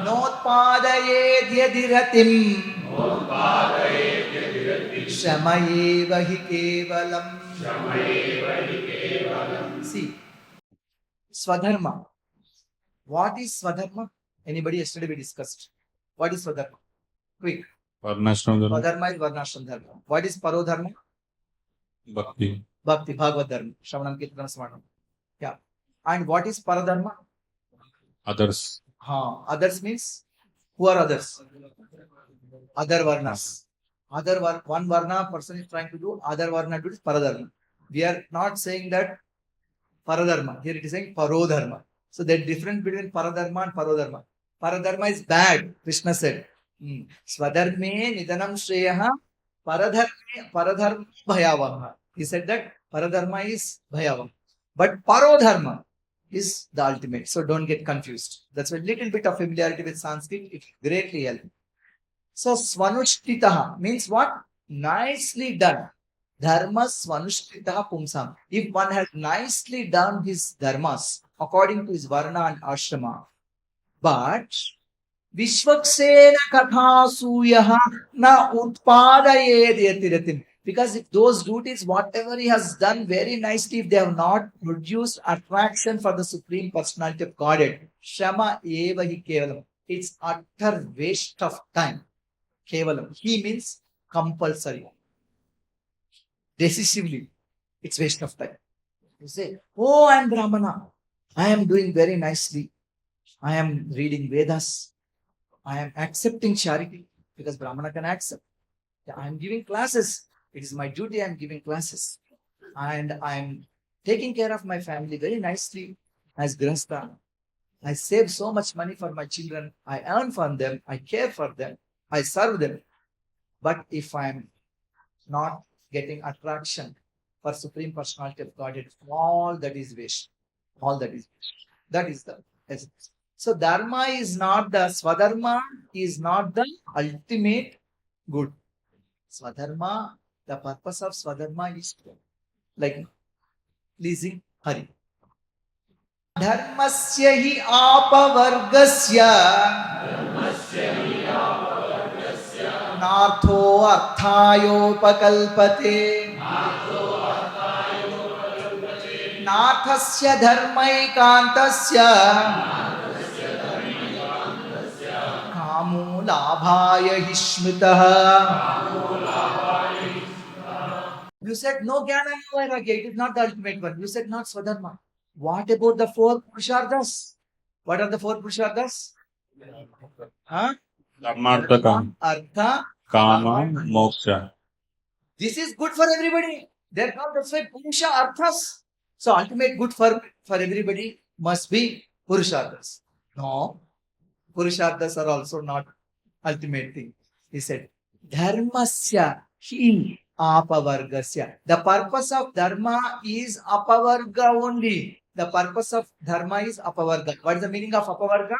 Notpadayet yadiratim. Shramayeva hi kevalam. See, Swadharma. What is Swadharma? Anybody? Yesterday we discussed. What is Swadharma? Quick. Varnashram dharma. Swadharma is Varnashram dharma. What is Parodharma? Bhakti. Bhakti, Bhagavad dharma. Shravanam, Kirtanam, Smaranam. Yeah. And what is Paradharma? Others. Others means? Who are others? Other Varnas. One Varna person is trying to do, other Varna do is Paradharma. We are not saying that Paradharma. Here it is saying Parodharma. So the difference between Paradharma and Parodharma. Paradharma is bad, Krishna said. Swadharme nidanam shreyaha paradharma bhayavaha. He said that Paradharma is bhayavaha. But Parodharma is the ultimate. So don't get confused. That's why little bit of familiarity with Sanskrit, it greatly helps. So svanushtitaha means what? Nicely done. Dharma svanushtitaha pumsam. If one has nicely done his dharmas according to his varna and ashrama, but Vishvakṣena kathasuyaha na utpadayet yatiratim. Because if those duties, whatever he has done very nicely, if they have not produced attraction for the Supreme Personality of Godhead, Shama eva hi kevalam. It's utter waste of time. Kevalam. He means compulsory. Decisively, it's waste of time. You say, oh, I am Brahmana. I am doing very nicely. I am reading Vedas. I am accepting charity because Brahmana can accept. I am giving classes It is my duty. I am giving classes. And I am taking care of my family very nicely as Grihastha. I save so much money for my children. I earn from them. I care for them. I serve them. But if I am not getting attraction for Supreme Personality of Godhead, all that is waste. All that is waste. That is the essence. So dharma is not the swadharma, is not the ultimate good. Swadharma, the purpose of swadharma is like pleasing Hari. Dharmasya hi apavargasya nartho arthayopakalpate nathasya dharmaikantasya kamo labhaya hi smritah. You said no jnana, no vairagya. It is not the ultimate one. You said not swadharma. What about the four purusharthas? What are the four purusharthas? Dharmartha, Artha, Kama, Moksha. This is good for everybody. Therefore, that's why Purusha Arthas. So ultimate good for everybody must be Purusharthas. No, Purusharthas are also not ultimate thing. He said, Dharmasya hi apavargasya. The purpose of dharma is apavarga only. The purpose of dharma is apavarga. What is the meaning of apavarga?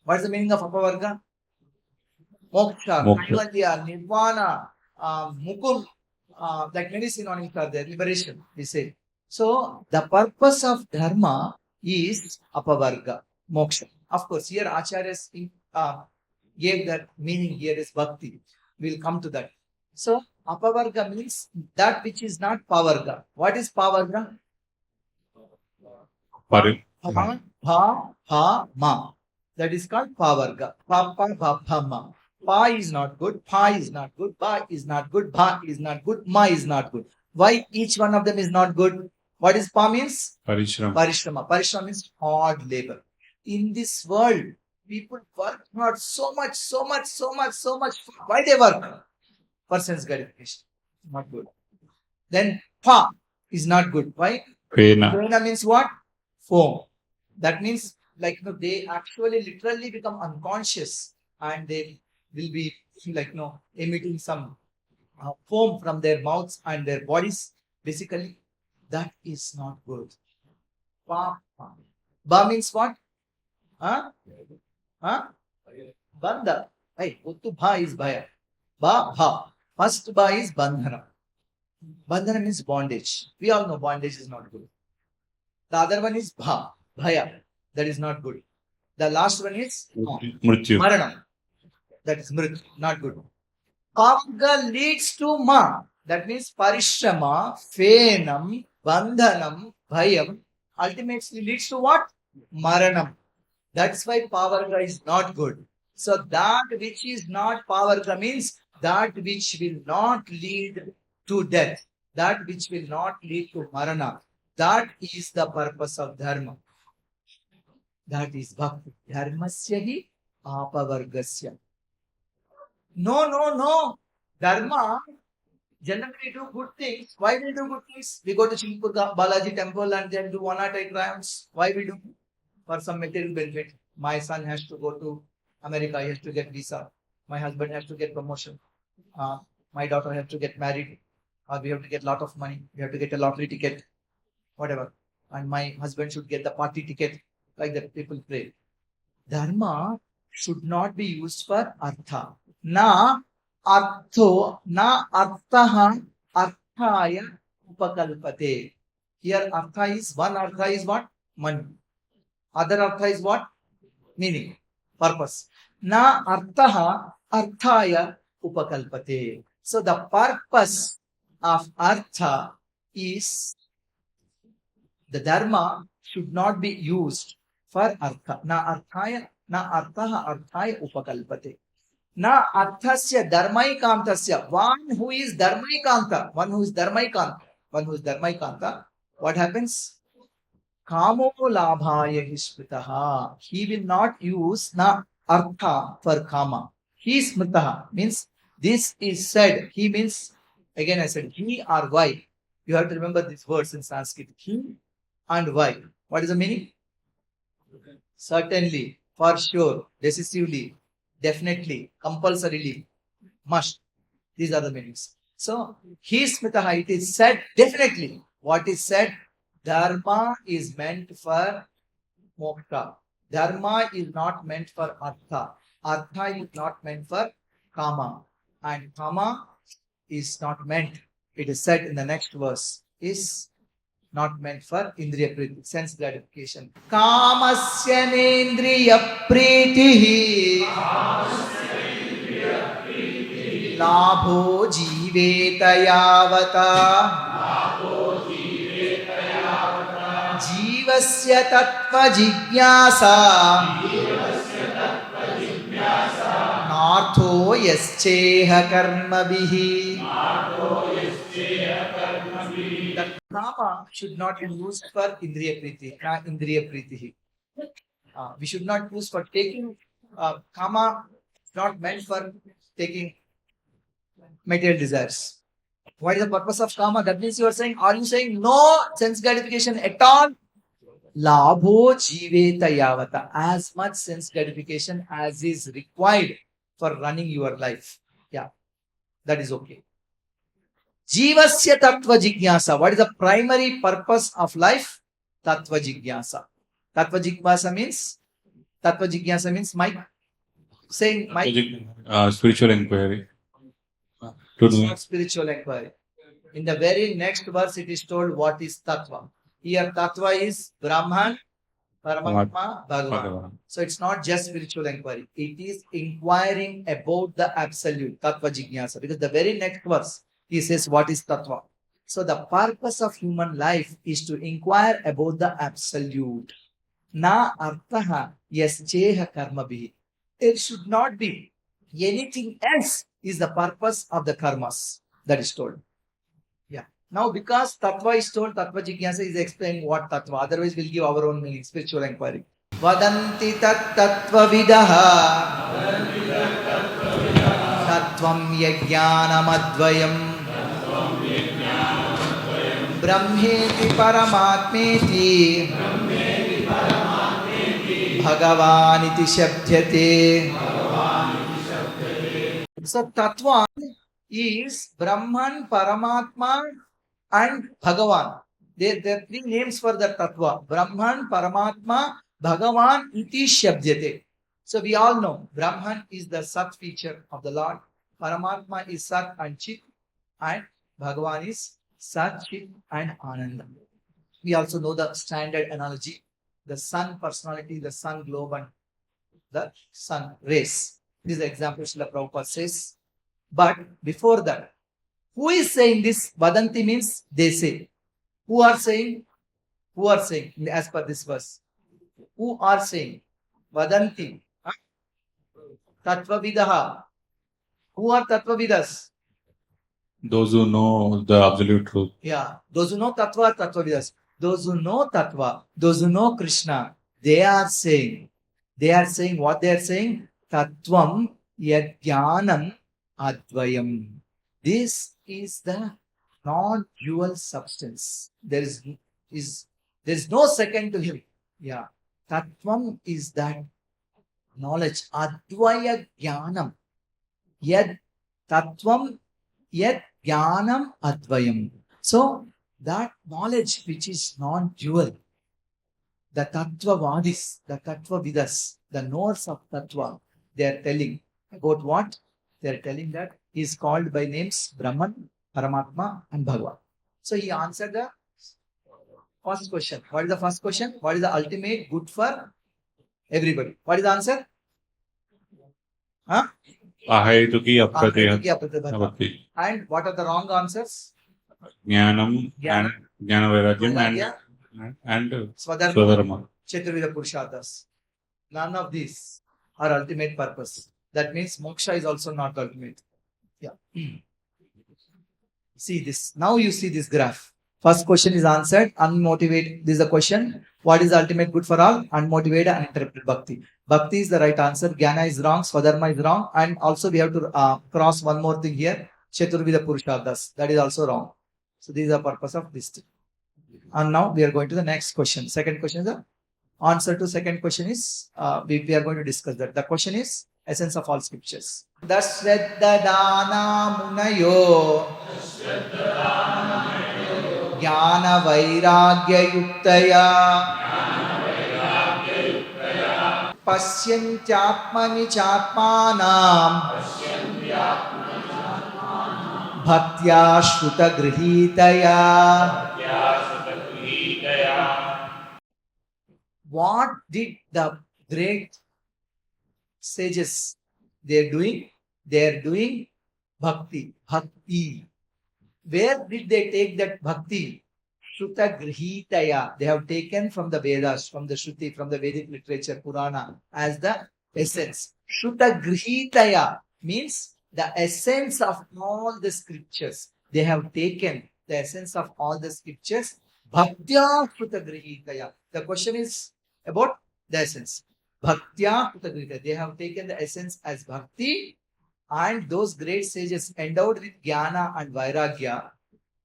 What is the meaning of apavarga? Moksha, Kaivalya, Nirvana, Mukum, like many synonyms are there, liberation, we say. So, the purpose of dharma is apavarga, moksha. Of course, here Acharyas gave that meaning here is bhakti. We will come to that. So, apavarga means that which is not pavarga. What is pavarga? Ma. That is called pavarga. Ma. Pa is not good, pa is not good, ba is not good, bha is not good, ma is not good. Why each one of them is not good? What is pa means? Parishrama. Parishrama means hard labor. In this world, people work hard so much. Why they work? For sense gratification. Not good. Then pa is not good. Why? Pena. Pena means what? Foam. That means they actually literally become unconscious and they will be emitting some foam from their mouths and their bodies. Basically, that is not good. Pa. Ba means what? Bandha. Hey, Uttu bha is bhaya. Ba, bha. First ba is bandhana. Bandhana means bondage. We all know bondage is not good. The other one is bha, bhaya. That is not good. The last one is Mrityu. Maranam. That is mrityu, not good. Kavga leads to ma. That means parishrama, fenam, bandhanam, bhayam. Ultimately leads to what? Maranam. That's why pavarga is not good. So that which is not pavarga means that which will not lead to death. That which will not lead to marana. That is the purpose of dharma. That is bhakti. Dharmasya hi apavargasya. No. Dharma, generally do good things. Why we do good things? We go to Chilpur Balaji temple and then do 1 or 2 crimes. Why we do? For some material benefit. My son has to go to America. He has to get visa. My husband has to get promotion. My daughter has to get married. We have to get a lot of money. We have to get a lottery ticket. Whatever. And my husband should get the party ticket. Like that people pray. Dharma should not be used for artha. Na arthaha arthaya upakalpate. Here artha is, one artha is what? Money. Other artha is what? Meaning, purpose. Na arthaha arthaya upakalpate. So the purpose of artha is the dharma should not be used for artha. Na arthaha arthaya upakalpate. Na arthasya dharmaikantasya. One who is dharmaikanta. What happens? Kamo labhaya hi smritaha. He will not use na artha for kama. He smritaha means This is said. He means, again I said, he or why. You have to remember these words in Sanskrit. He and why. What is the meaning? Certainly, for sure, decisively, definitely, compulsorily, must. These are the meanings. So, his mitaha, it is said definitely. What is said? Dharma is meant for moksha. Dharma is not meant for artha. Artha is not meant for kama. And kama is not meant, it is said in the next verse, is not meant for indriya priti, sense gratification. Kamasya nendriya pritihi labho jiveta yavata jivasya tattva jigyasa nartho yasceha karmabhihi. The kama should not be used for indriya priti, na indriya pritihi. We should not use for taking kama, not meant for taking material desires. What is the purpose of kama? That means you are saying, are you saying no sense gratification at all? Labho jiveta yavata. As much sense gratification as is required for running your life. Yeah, that is okay. Jivasya tattva jigyasa. What is the primary purpose of life? Tattva jigyasa. Tattva jigyasa means Mike. Saying Mike. Spiritual inquiry. It's not spiritual inquiry. In the very next verse, it is told what is tattva. Here, tattva is Brahman, Paramātmā, Bhagavān. So it's not just spiritual inquiry. It is inquiring about the absolute, tattva jigyasa. Because the very next verse, he says what is tattva. So the purpose of human life is to inquire about the absolute. Na artaha yasceha karmabhihi. It should not be anything else is the purpose of the karmas. That is told. Yeah. Now because tattva is told, tattva jigyasa is explaining what tattva. Otherwise we'll give our own meaning, spiritual inquiry. Vadanti tat tattva vidaha tattvam yajnanam advayam brahmeti paramātmeti Bhagavān iti shabdhyate. So tattva is Brahman, Paramātmā and Bhagavān. There are three names for the tattva. Brahman, Paramātmā, Bhagavān iti shabdhyate. So we all know Brahman is the Sat feature of the Lord. Paramātmā is Sat and Chit. And Bhagavān is Sat, Chit and Ananda. We also know the standard analogy. The sun personality, the sun globe and the sun rays. This is the example Srila Prabhupada says. But before that, who is saying this? Vadanti means they say. Who are saying? Who are saying as per this verse? Who are saying? Vadanti. Tattva vidaha. Who are tattva vidas? Those who know the absolute truth. Yeah. Those who know tattva are tattva vidas. Those who know tattva, those who know Krishna, they are saying what they are saying? Tattvam yajnanam advayam. This is the non-dual substance. There is no second to him. Yeah. Tattvam is that knowledge. Advaya jnanam. Yad tattvam yad jnanam advayam. So, that knowledge which is non-dual, the Tattvavadis, the Tattvavidas, the knowers of Tattva, they are telling about what? They are telling that he is called by names Brahman, Paramātmā and Bhagavān. So he answered the first question. What is the first question? What is the ultimate good for everybody? What is the answer? Ahaitukī, Ahaitukī, apratihatā. And what are the wrong answers? Jnanam and Jnana and Swadharma. Chaturveda Purusharthas. None of these are ultimate purpose. That means moksha is also not ultimate. Yeah. See this. Now you see this graph. First question is answered. Unmotivated. This is the question. What is the ultimate good for all? Unmotivated, uninterrupted bhakti. Bhakti is the right answer. Jnana is wrong. Swadharma is wrong. And also we have to cross one more thing here. Chaturvida Purusharthas. That is also wrong. So this is the purpose of this thing. And now we are going to the next question. Second question is the answer to second question is we are going to discuss that. The question is essence of all scriptures. Dasraddhadana munayo jnana vairagya yuktaya pasyantyaatmani chātmānām bhaktya shruta grihitaya. What did the great sages they are doing? They are doing bhakti. Bhakti. Where did they take that bhakti? Sūta Grihitaya. They have taken from the Vedas, from the Shruti, from the Vedic literature, Purana, as the essence. Sūta Grihitaya means the essence of all the scriptures. They have taken the essence of all the scriptures. Bhaktya Sūta Grihitaya. The question is about the essence. Bhaktya Sūta Grihitaya. They have taken the essence as bhakti, and those great sages endowed with jnana and vairagya.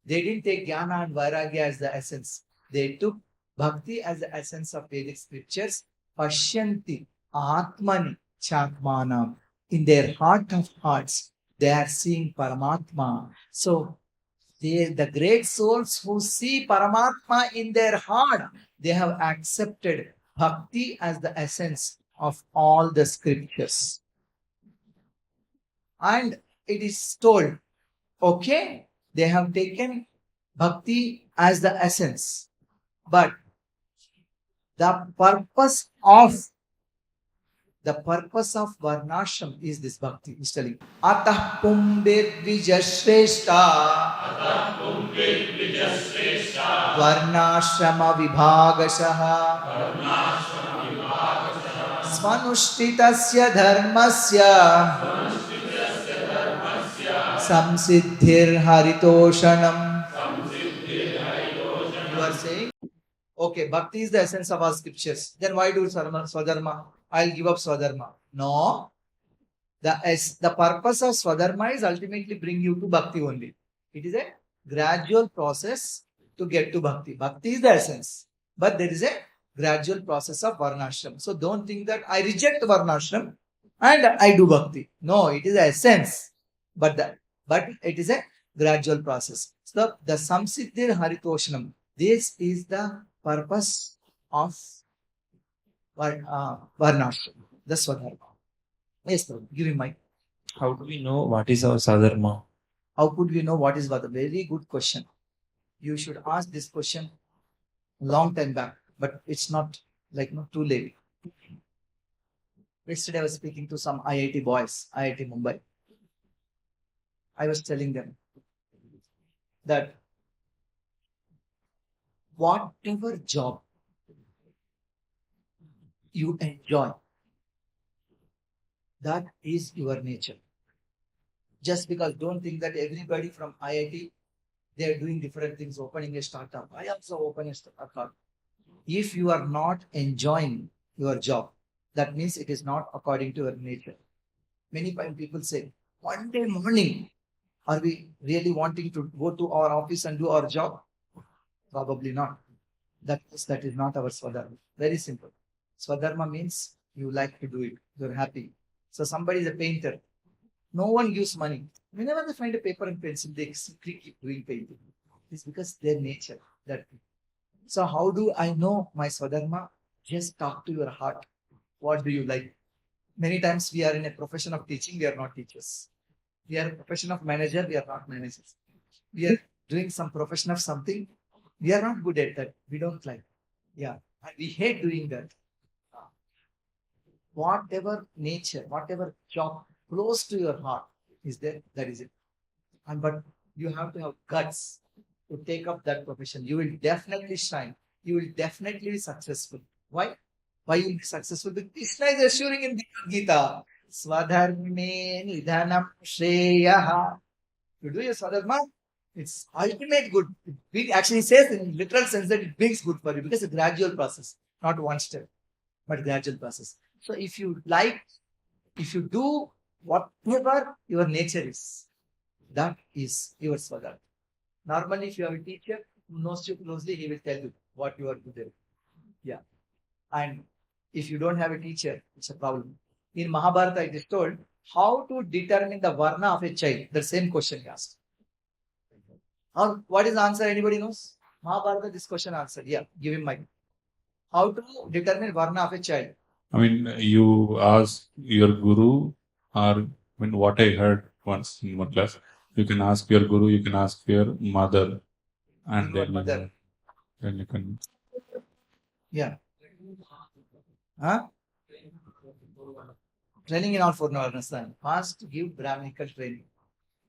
They didn't take jnana and vairagya as the essence. They took bhakti as the essence of Vedic scriptures. Pashyanti atmani chātmānām. In their heart of hearts, they are seeing Paramātmā. So, the great souls who see Paramātmā in their heart, they have accepted bhakti as the essence of all the scriptures. And it is told, okay, they have taken bhakti as the essence. But the purpose of varnashram is this bhakti. He's telling, Atah pumbir vijashreshta varnashrama vibhagashaha svanushthitasya dharmasya samsiddhir haritoshanam. You are saying, okay, bhakti is the essence of our scriptures. Then why do swadharma? I'll give up swadharma. No. The purpose of swadharma is ultimately bring you to bhakti only. It is a gradual process to get to bhakti. Bhakti is the essence. But there is a gradual process of varnashram. So don't think that I reject varnashram and I do bhakti. No, it is the essence. But it is a gradual process. So the samsiddhir haritoshanam. This is the purpose of varnashram, the swadharma. Yes, Prabhu, give him mic. How do we know what is our sadharma? How could we know what is Vada? Very good question. You should ask this question long time back, but it's not too late. Yesterday I was speaking to some IIT boys, IIT Mumbai. I was telling them that whatever job you enjoy, that is your nature. Just because don't think that everybody from IIT, they are doing different things, opening a startup. I also open a startup. If you are not enjoying your job, that means it is not according to your nature. Many times people say, one day morning, are we really wanting to go to our office and do our job? Probably not. That is not our swadharma. Very simple. Swadharma means you like to do it. You're happy. So somebody is a painter. No one gives money. Whenever they find a paper and pencil, they keep doing painting. It's because their nature. So how do I know my swadharma? Just talk to your heart. What do you like? Many times we are in a profession of teaching, we are not teachers. We are a profession of manager, we are not managers. We are doing some profession of something, we are not good at that. We don't like. Yeah. And we hate doing that. Whatever nature, whatever job close to your heart is there, that is it. But you have to have guts to take up that profession. You will definitely shine. You will definitely be successful. Why? Why you will be successful? Because Krishna is assuring in Bhagavad Gita, Swadharme nidhanam shreyaha. You do your swadharma, It's ultimate good. It actually says in literal sense that it brings good for you because it's a gradual process, not one step, but gradual process. So if you do whatever your nature is, that is yours for that. Normally, if you have a teacher who knows you closely, he will tell you what you are doing. Yeah. And if you don't have a teacher, it's a problem. In Mahabharata, it is told how to determine the varna of a child. The same question he asked. Or what is the answer? Anybody knows? Mahabharata, this question answered. Yeah, give him mic. How to determine varna of a child? I mean, you ask your guru, or what I heard once in one class, you can ask your guru, you can ask your mother, and Your then mother. then you can. Yeah. Huh? Training in all four varnas. First, give Brahminical training.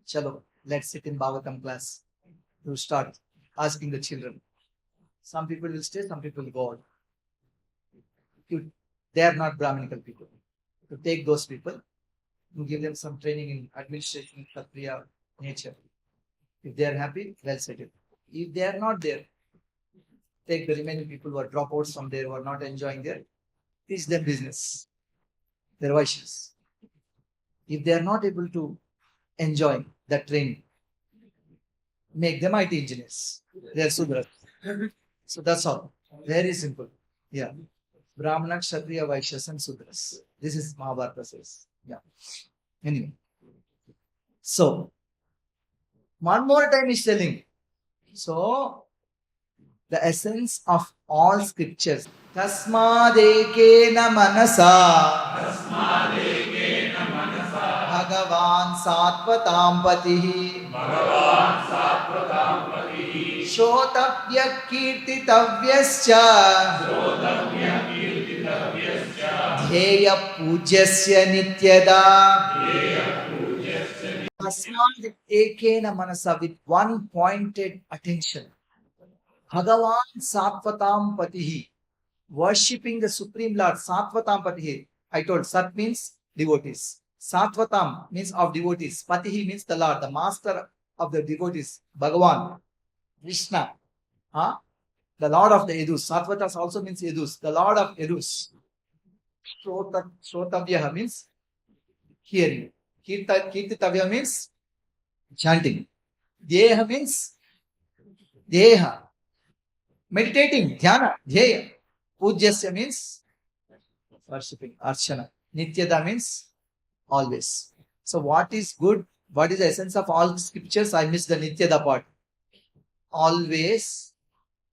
Chalo, let's sit in Bhagavatam class. You start asking the children. Some people will stay, some people will go out. They are not Brahminical people. To take those people, you give them some training in administration, Kshatriya nature. If they are happy, well settled. If they are not there, take the remaining people who are dropouts from there, who are not enjoying there, teach them business. Their Vaishyas. If they are not able to enjoy that training, make them IT engineers. They are Sudras. So that's all. Very simple. Yeah. Brahmana, Kshatriya, Vaishyas and Sudras. This is Mahabharata says. Yeah. Anyway. So, one more time is telling. So, the essence of all scriptures. Tasmadekena manasa. Bhagavān Sattvatam Patihi. Shotavya Kirtitavyascha. Dheya Pujyasya Nityada. Tasmad Ekena Manasa, with one pointed attention. Bhagavān Sattvatam Patihi. Worshipping the Supreme Lord. Sattvatam Patihi. I told Sat means devotees. Sattvatam means of devotees. Patihi means the Lord, the master of the devotees. Bhagavān. Krishna. The Lord of the Yadus. Sattvatas also means Yadus. The Lord of Yadus. Shrotavya means hearing. Kirtitavya means chanting. Dheya means Dheya. Meditating. Dhyana. Dheya. Pujyasya means worshipping. Archana. Nityada means always. So what is good? What is the essence of all scriptures? I missed the Nityada part. Always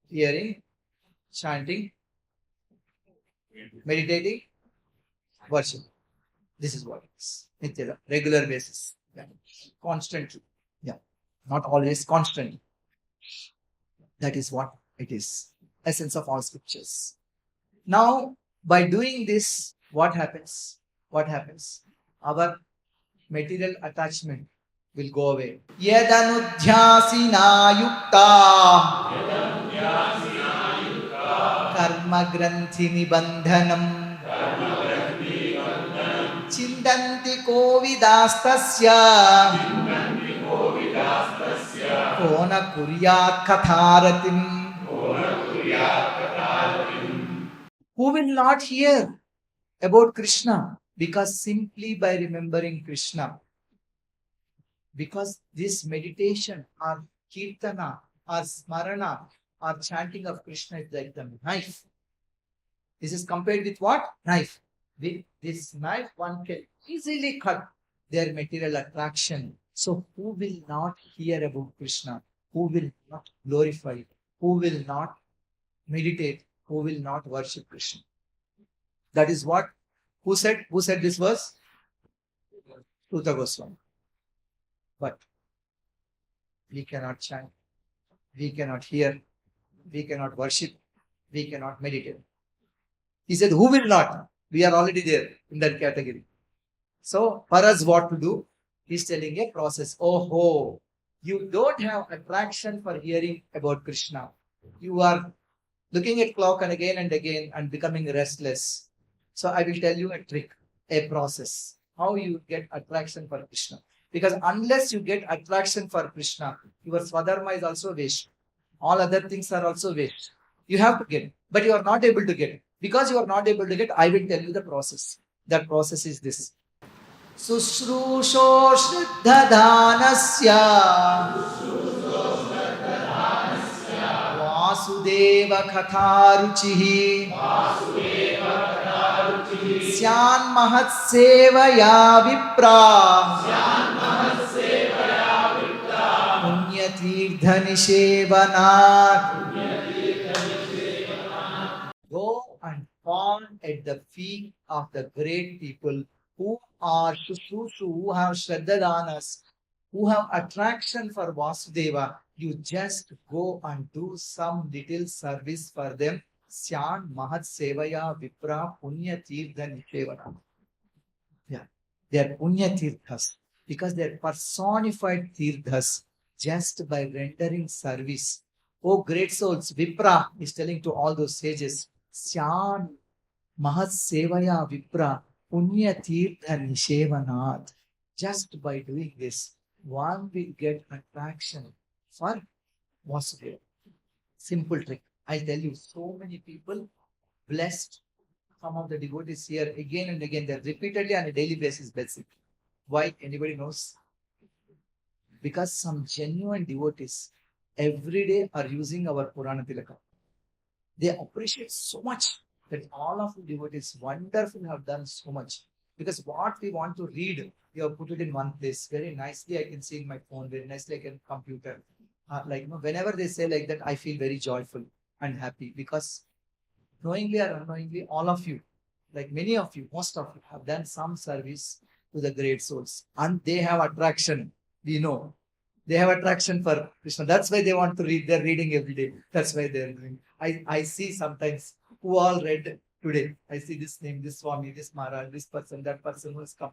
hearing, chanting, meditating, worship. This is what it is. Nityada, regular basis. Yeah. Constantly. Yeah. Not always, constantly. That is what it is. Essence of all scriptures. Now, by doing this, what happens? What happens? Our material attachment will go away. Yadanudhyasina yukta karma granthi nibandhanam chindanti kovidastasya kona kuryat katharatim. Who will not hear about Krishna? Because simply by remembering Krishna. Because this meditation or kirtana or smarana or chanting of Krishna is like the knife. This is compared with what? Knife. With this knife, one can easily cut their material attraction. So who will not hear about Krishna? Who will not glorify? Who will not meditate? Who will not worship Krishna? That is what, who said this verse? Sūta Gosvāmī. But we cannot chant, we cannot hear, we cannot worship, we cannot meditate. He said, who will not? We are already there in that category. So for us what to do? He's telling a process. Oh, you don't have attraction for hearing about Krishna. You are looking at clock and again and becoming restless. So I will tell you a trick, a process. How you get attraction for Krishna. Because unless you get attraction for Krishna, your Swadharma is also waste. All other things are also waste. You have to get, but you are not able to get. Because you are not able to get, I will tell you the process. That process is this. Sushrusho Shraddhadanasya Vasudeva Katharuchihi Śrīmān Madhava Gopinatha Prabhu Go and fall at the feet of the great people who are Shushushu, who have Shraddhadanas, who have attraction for Vasudeva. You just go and do some little service for them. Śrīmān Madhava Vipra Punya Tirtha Nishevana. Yeah, they are Punya Tirthas because they are personified Tirthas just by rendering service. Oh great souls, Vipra is telling to all those sages, Śrīmān Madhava Vipra Punya Tirtha Nishevanat. Just by doing this, one will get attraction for Vasudeva. Simple trick. I tell you, so many people blessed. Some of the devotees here again and again, they're repeatedly on a daily basis blessed. Why? Anybody knows? Because some genuine devotees every day are using our Purana Tilakam. They appreciate so much that all of the devotees wonderful have done so much. Because what we want to read, we have put it in one place. Very nicely I can see in my phone, very nicely I can computer. Whenever they say like that, I feel very joyful and happy because knowingly or unknowingly, all of you, like many of you, most of you have done some service to the great souls and they have attraction. We know they have attraction for Krishna. That's why they want to read. They're reading every day. That's why they're doing. I see sometimes who all read today. I see this name, this Swami, this Maharaj, this person, that person who has come.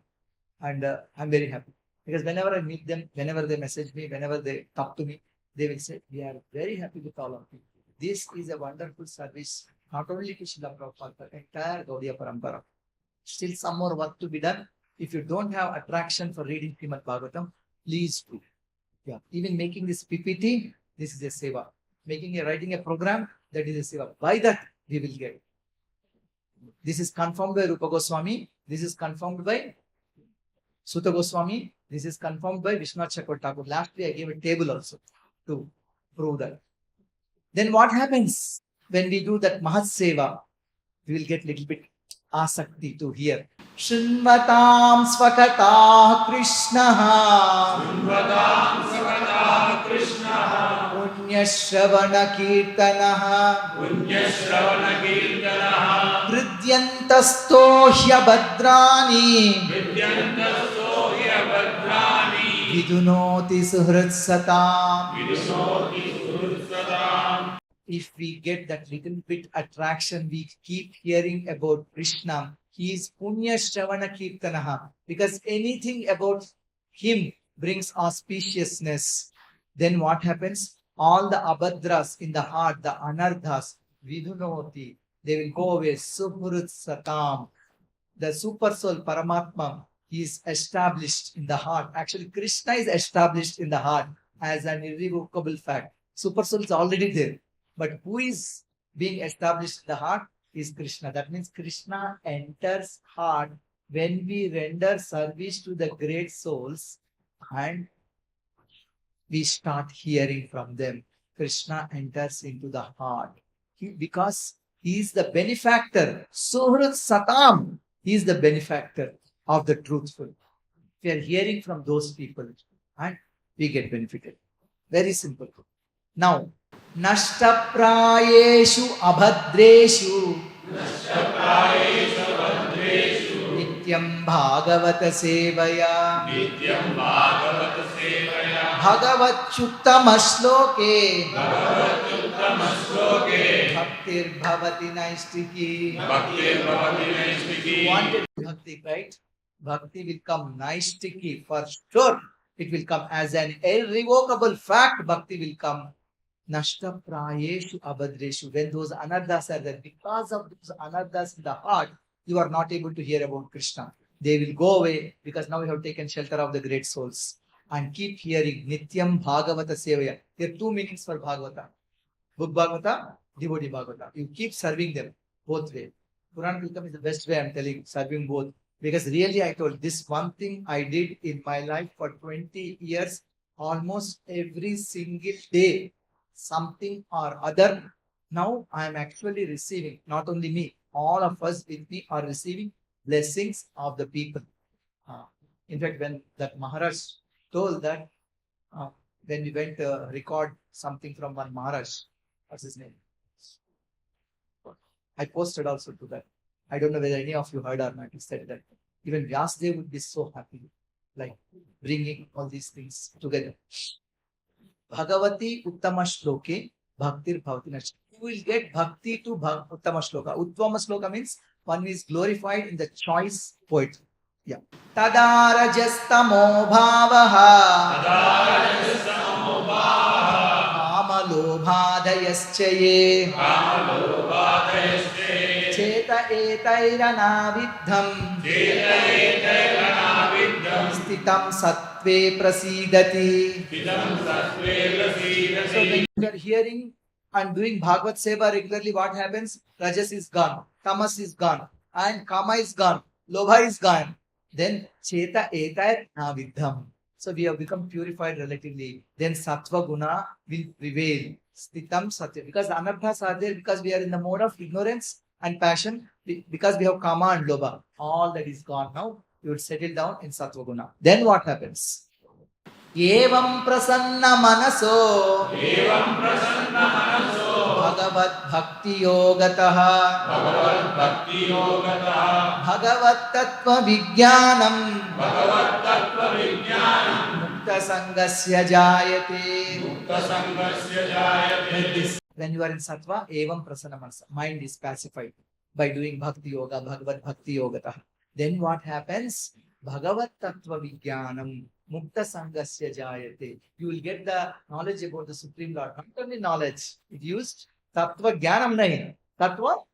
And I'm very happy. Because whenever I meet them, whenever they message me, whenever they talk to me, they will say, we are very happy with all of you. This is a wonderful service, not only to Śrīla Prabhupada, but entire Gaudiya Parampara. Still some more work to be done. If you don't have attraction for reading Śrīmad Bhāgavatam, please do. Yeah. Even making this PPT, this is a seva. Writing a program, that is a seva. By that, we will get. This is confirmed by Rupa Goswāmī. This is confirmed by Sūta Gosvāmī. This is confirmed by Vishwanath Chakravarti Thakur. Lastly, I gave a table also to prove that. Then what happens when we do that Mahat Seva? We will get little bit asakti to hear. Shrinvatam Svakatah Krishnaha Punya Shravana Kirtanaha Hridyantasto Hyabhadrani Vidunoti Suhritsatam. If we get that little bit attraction, we keep hearing about Krishna. He is Punya Shravana Kirtanaha. Because anything about him brings auspiciousness. Then what happens? All the abhadras in the heart, the anardhas, vidunoti, they will go away. Suhritsatam. The super soul, Paramātmā, he is established in the heart. Actually, Krishna is established in the heart as an irrevocable fact. Super soul is already there. But who is being established in the heart is Krishna. That means Krishna enters heart when we render service to the great souls and we start hearing from them. Krishna enters into the heart. Because he is the benefactor. Suhrit Satam. He is the benefactor of the truthful. We are hearing from those people and we get benefited. Very simple. Now, Nashtaprayeshu abhadreshu Nityam Bhagavata Sevaya Bhagavachuttam Shloke Bhaktir Bhavati Naishtiki. Wanted Bhakti, right? Bhakti will come Naishtiki for sure. It will come as an irrevocable fact. Bhakti will come. Nashta prayeshu abhadreshu. When those anardas are there, because of those anardas in the heart, you are not able to hear about Krishna. they will go away because now we have taken shelter of the great souls. And keep hearing Nityam Bhagavata Sevaya. There are two meanings for Bhagavata. Book Bhagavata, devotee Bhagavata. You keep serving them both ways. Purana Tilakam is the best way I'm telling, serving both. Because really I told this one thing I did in my life for 20 years, almost every single day, something or other. Now I am actually receiving, not only me, all of us with me are receiving blessings of the people. In fact, when that Maharaj told that, when we went to record something from one Maharaj, what's his name? I posted also to that. I don't know whether any of you heard or not. He said that even Vyāsadeva would be so happy, like bringing all these things together. Bhagavati Uttama Shloke Bhaktir Bhavati Nacha. You will get Bhakti to Uttama Shloka. Uttama Shloka means one is glorified in the choice poetry. Yeah. Tadarajastamo bhavaha Kamalobhadayaschaye Cheta etairanavidham Stitam sattve prasidati. So when you are hearing and doing Bhagavad Seva regularly, what happens? Rajas is gone, Tamas is gone, and Kama is gone, Lobha is gone. Then Cheta etair navidham. So we have become purified relatively. Then Sattva Guna will prevail. Stitam Satya. Because the anarthas are there, because we are in the mode of ignorance and passion, because we have Kama and Lobha. All that is gone now. You would settle down in Sattva Guna. Then what happens? Evam prasanna manaso Bhagavad Bhakti Yogataha Bhagavad Tattva Vijnanam Mukta Sangasya Jayate. When you are in Sattva, Evam Prasanna Manasa, mind is pacified by doing Bhakti Yoga, Bhagavad Bhakti Yogataha. Then what happens? Bhagavad Tattva Vijnanam Mukta Sangasya Jayate. You will get the knowledge about the Supreme Lord. Not only knowledge, it used Tattva Jnanam nahi. Tattva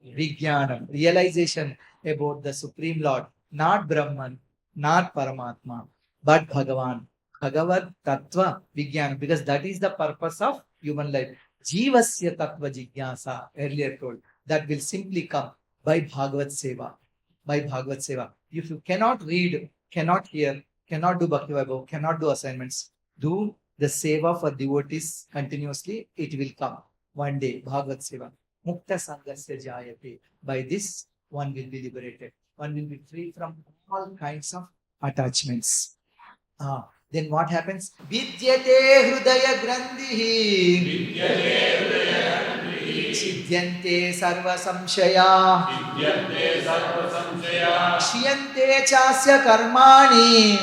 Vijnanam. Realization about the Supreme Lord. Not Brahman, not Paramātmā, but Bhagavān. Bhagavad Tattva Vijnanam. Because that is the purpose of human life. Jivasya Tattva Jigyasa, earlier told. That will simply come by Bhagavad Seva. By Bhagavad Seva. If you cannot read, cannot hear, cannot do Bhakti Vaibhav, cannot do assignments, do the Seva for devotees continuously, it will come. One day, Bhagavad Seva. Mukta Sangasya Jayate. By this, one will be liberated. One will be free from all kinds of attachments. Then what happens? Vidyate Hrudaya Grandhihi. Chidyante Sarva Samshaya. Shiyante Chasya Karmani.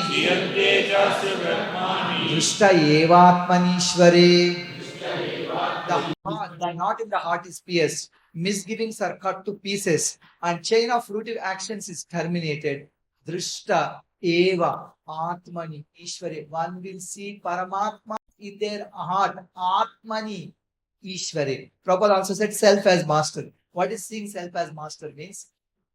Drishta Evatmanishware. The knot in the heart is pierced. Misgivings are cut to pieces. And chain of fruitive actions is terminated. Drishta Eva Atmani Ishware. One will see Paramātmā in their heart. Atmani Ishware. Prabhupada also said self as master. What is seeing self as master means?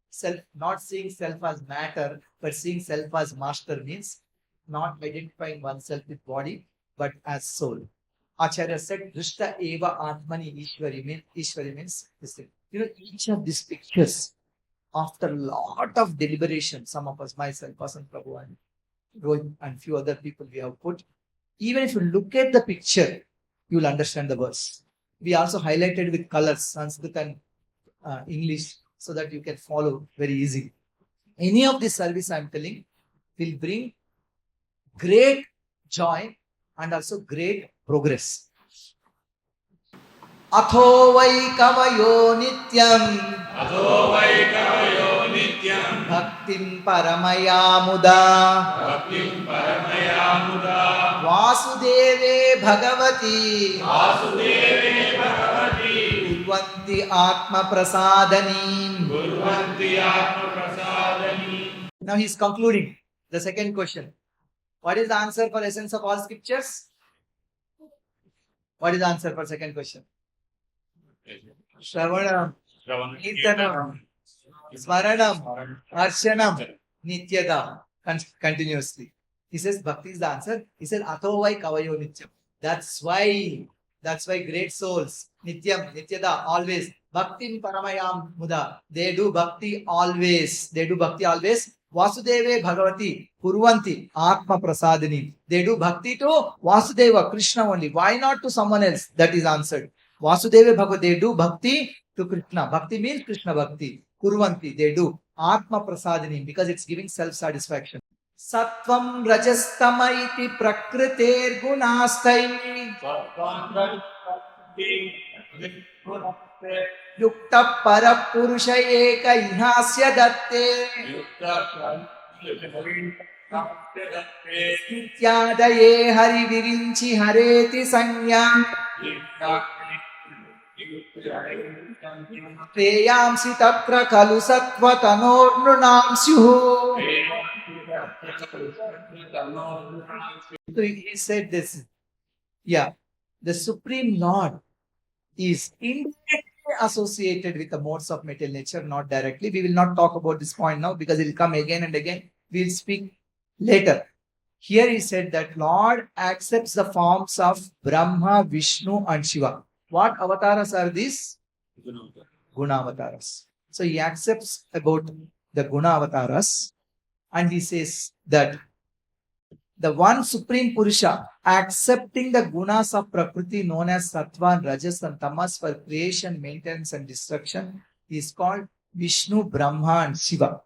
Self, not seeing self as matter, but seeing self as master means not identifying oneself with body, but as soul. Acharya said, Drishta Eva Atmani Ishwari means this thing. You know, each of these pictures, after a lot of deliberation, some of us, myself, Vasan Prabhu and Rohit and few other people we have put, even if you look at the picture, you will understand the verse. We also highlighted with colors, Sanskrit and English, so that you can follow very easy. Any of this service I am telling will bring great joy and also great progress. Atho vai kavayo nityam bhaktim paramaya muda vasudeve bhagavati kurvanti atma prasadanim. Now he is concluding the second question. What is the answer for essence of all scriptures? What is the answer for second question? Shravanam, Kirtanam, Smaranam, Arshanam, Nityada, continuously. He says bhakti is the answer. He said ato vai kavayo nityam. That's why great souls, nityam, nityada, always. Bhaktim paramayam muda. They do bhakti always. Vasudeve Bhagavati Kurvanti Atma Prasadini. They do bhakti to Vasudeva, Krishna only. Why not to someone else? That is answered. Vasudeva Bhagavati, they do bhakti to Krishna. Bhakti means Krishna bhakti. Kurvanti, they do Atma Prasadini, because it's giving self-satisfaction. Sattvam Rajastama iti Prakriter Gunastai Yukta Parapurusha Eka Ihasya Datte Nityadaye Hari Virinchi Hareti Sanya Preyamsi Tatra Kalu Sattva Tanor Nrunam Syuhu. So he said this. Yeah, the Supreme Lord is indirectly associated with the modes of material nature, not directly. We will not talk about this point now because it will come again and again. We will speak later. Here he said that Lord accepts the forms of Brahma, Vishnu and Shiva. What avatars are these? Guna avatars. So he accepts about the Guna avatars and he says that the one Supreme Purusha accepting the gunas of Prakriti known as Sattva and Rajas and Tamas for creation, maintenance and destruction is called Vishnu, Brahma and Shiva.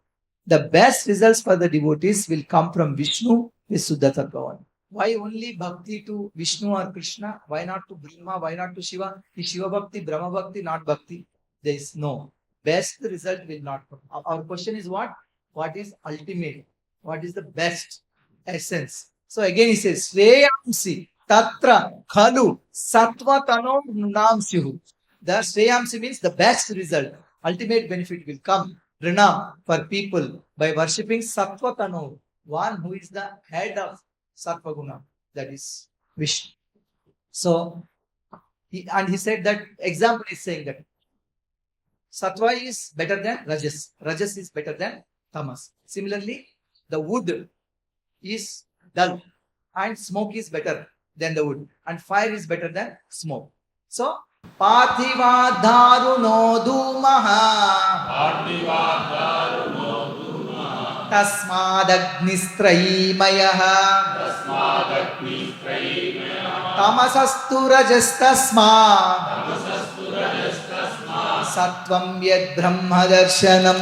The best results for the devotees will come from Vishnu with Suddha Tattva. Why only bhakti to Vishnu or Krishna? Why not to Brahma? Why not to Shiva? Is Shiva bhakti, Brahma bhakti, not bhakti? There is no. Best result will not come. Our question is what? What is ultimate? What is the best essence? So again he says, Shreyamsi Tatra Khalu Sattva Tano Nunam Syuhu. The Shreyamsi means the best result. Ultimate benefit will come. Rinam for people by worshipping Sattva Tano, one who is the head of Sattva Guna, that is Vishnu. So, he said that example is saying that Sattva is better than Rajas. Rajas is better than Tamas. Similarly, the wood is dull and smoke is better than the wood and fire is better than smoke. So, Pathiva Dharuno Dhumaha Tasmadagnistrayimayaha Tamasastu Rajastasma Sattvam Yad Brahma Darshanam.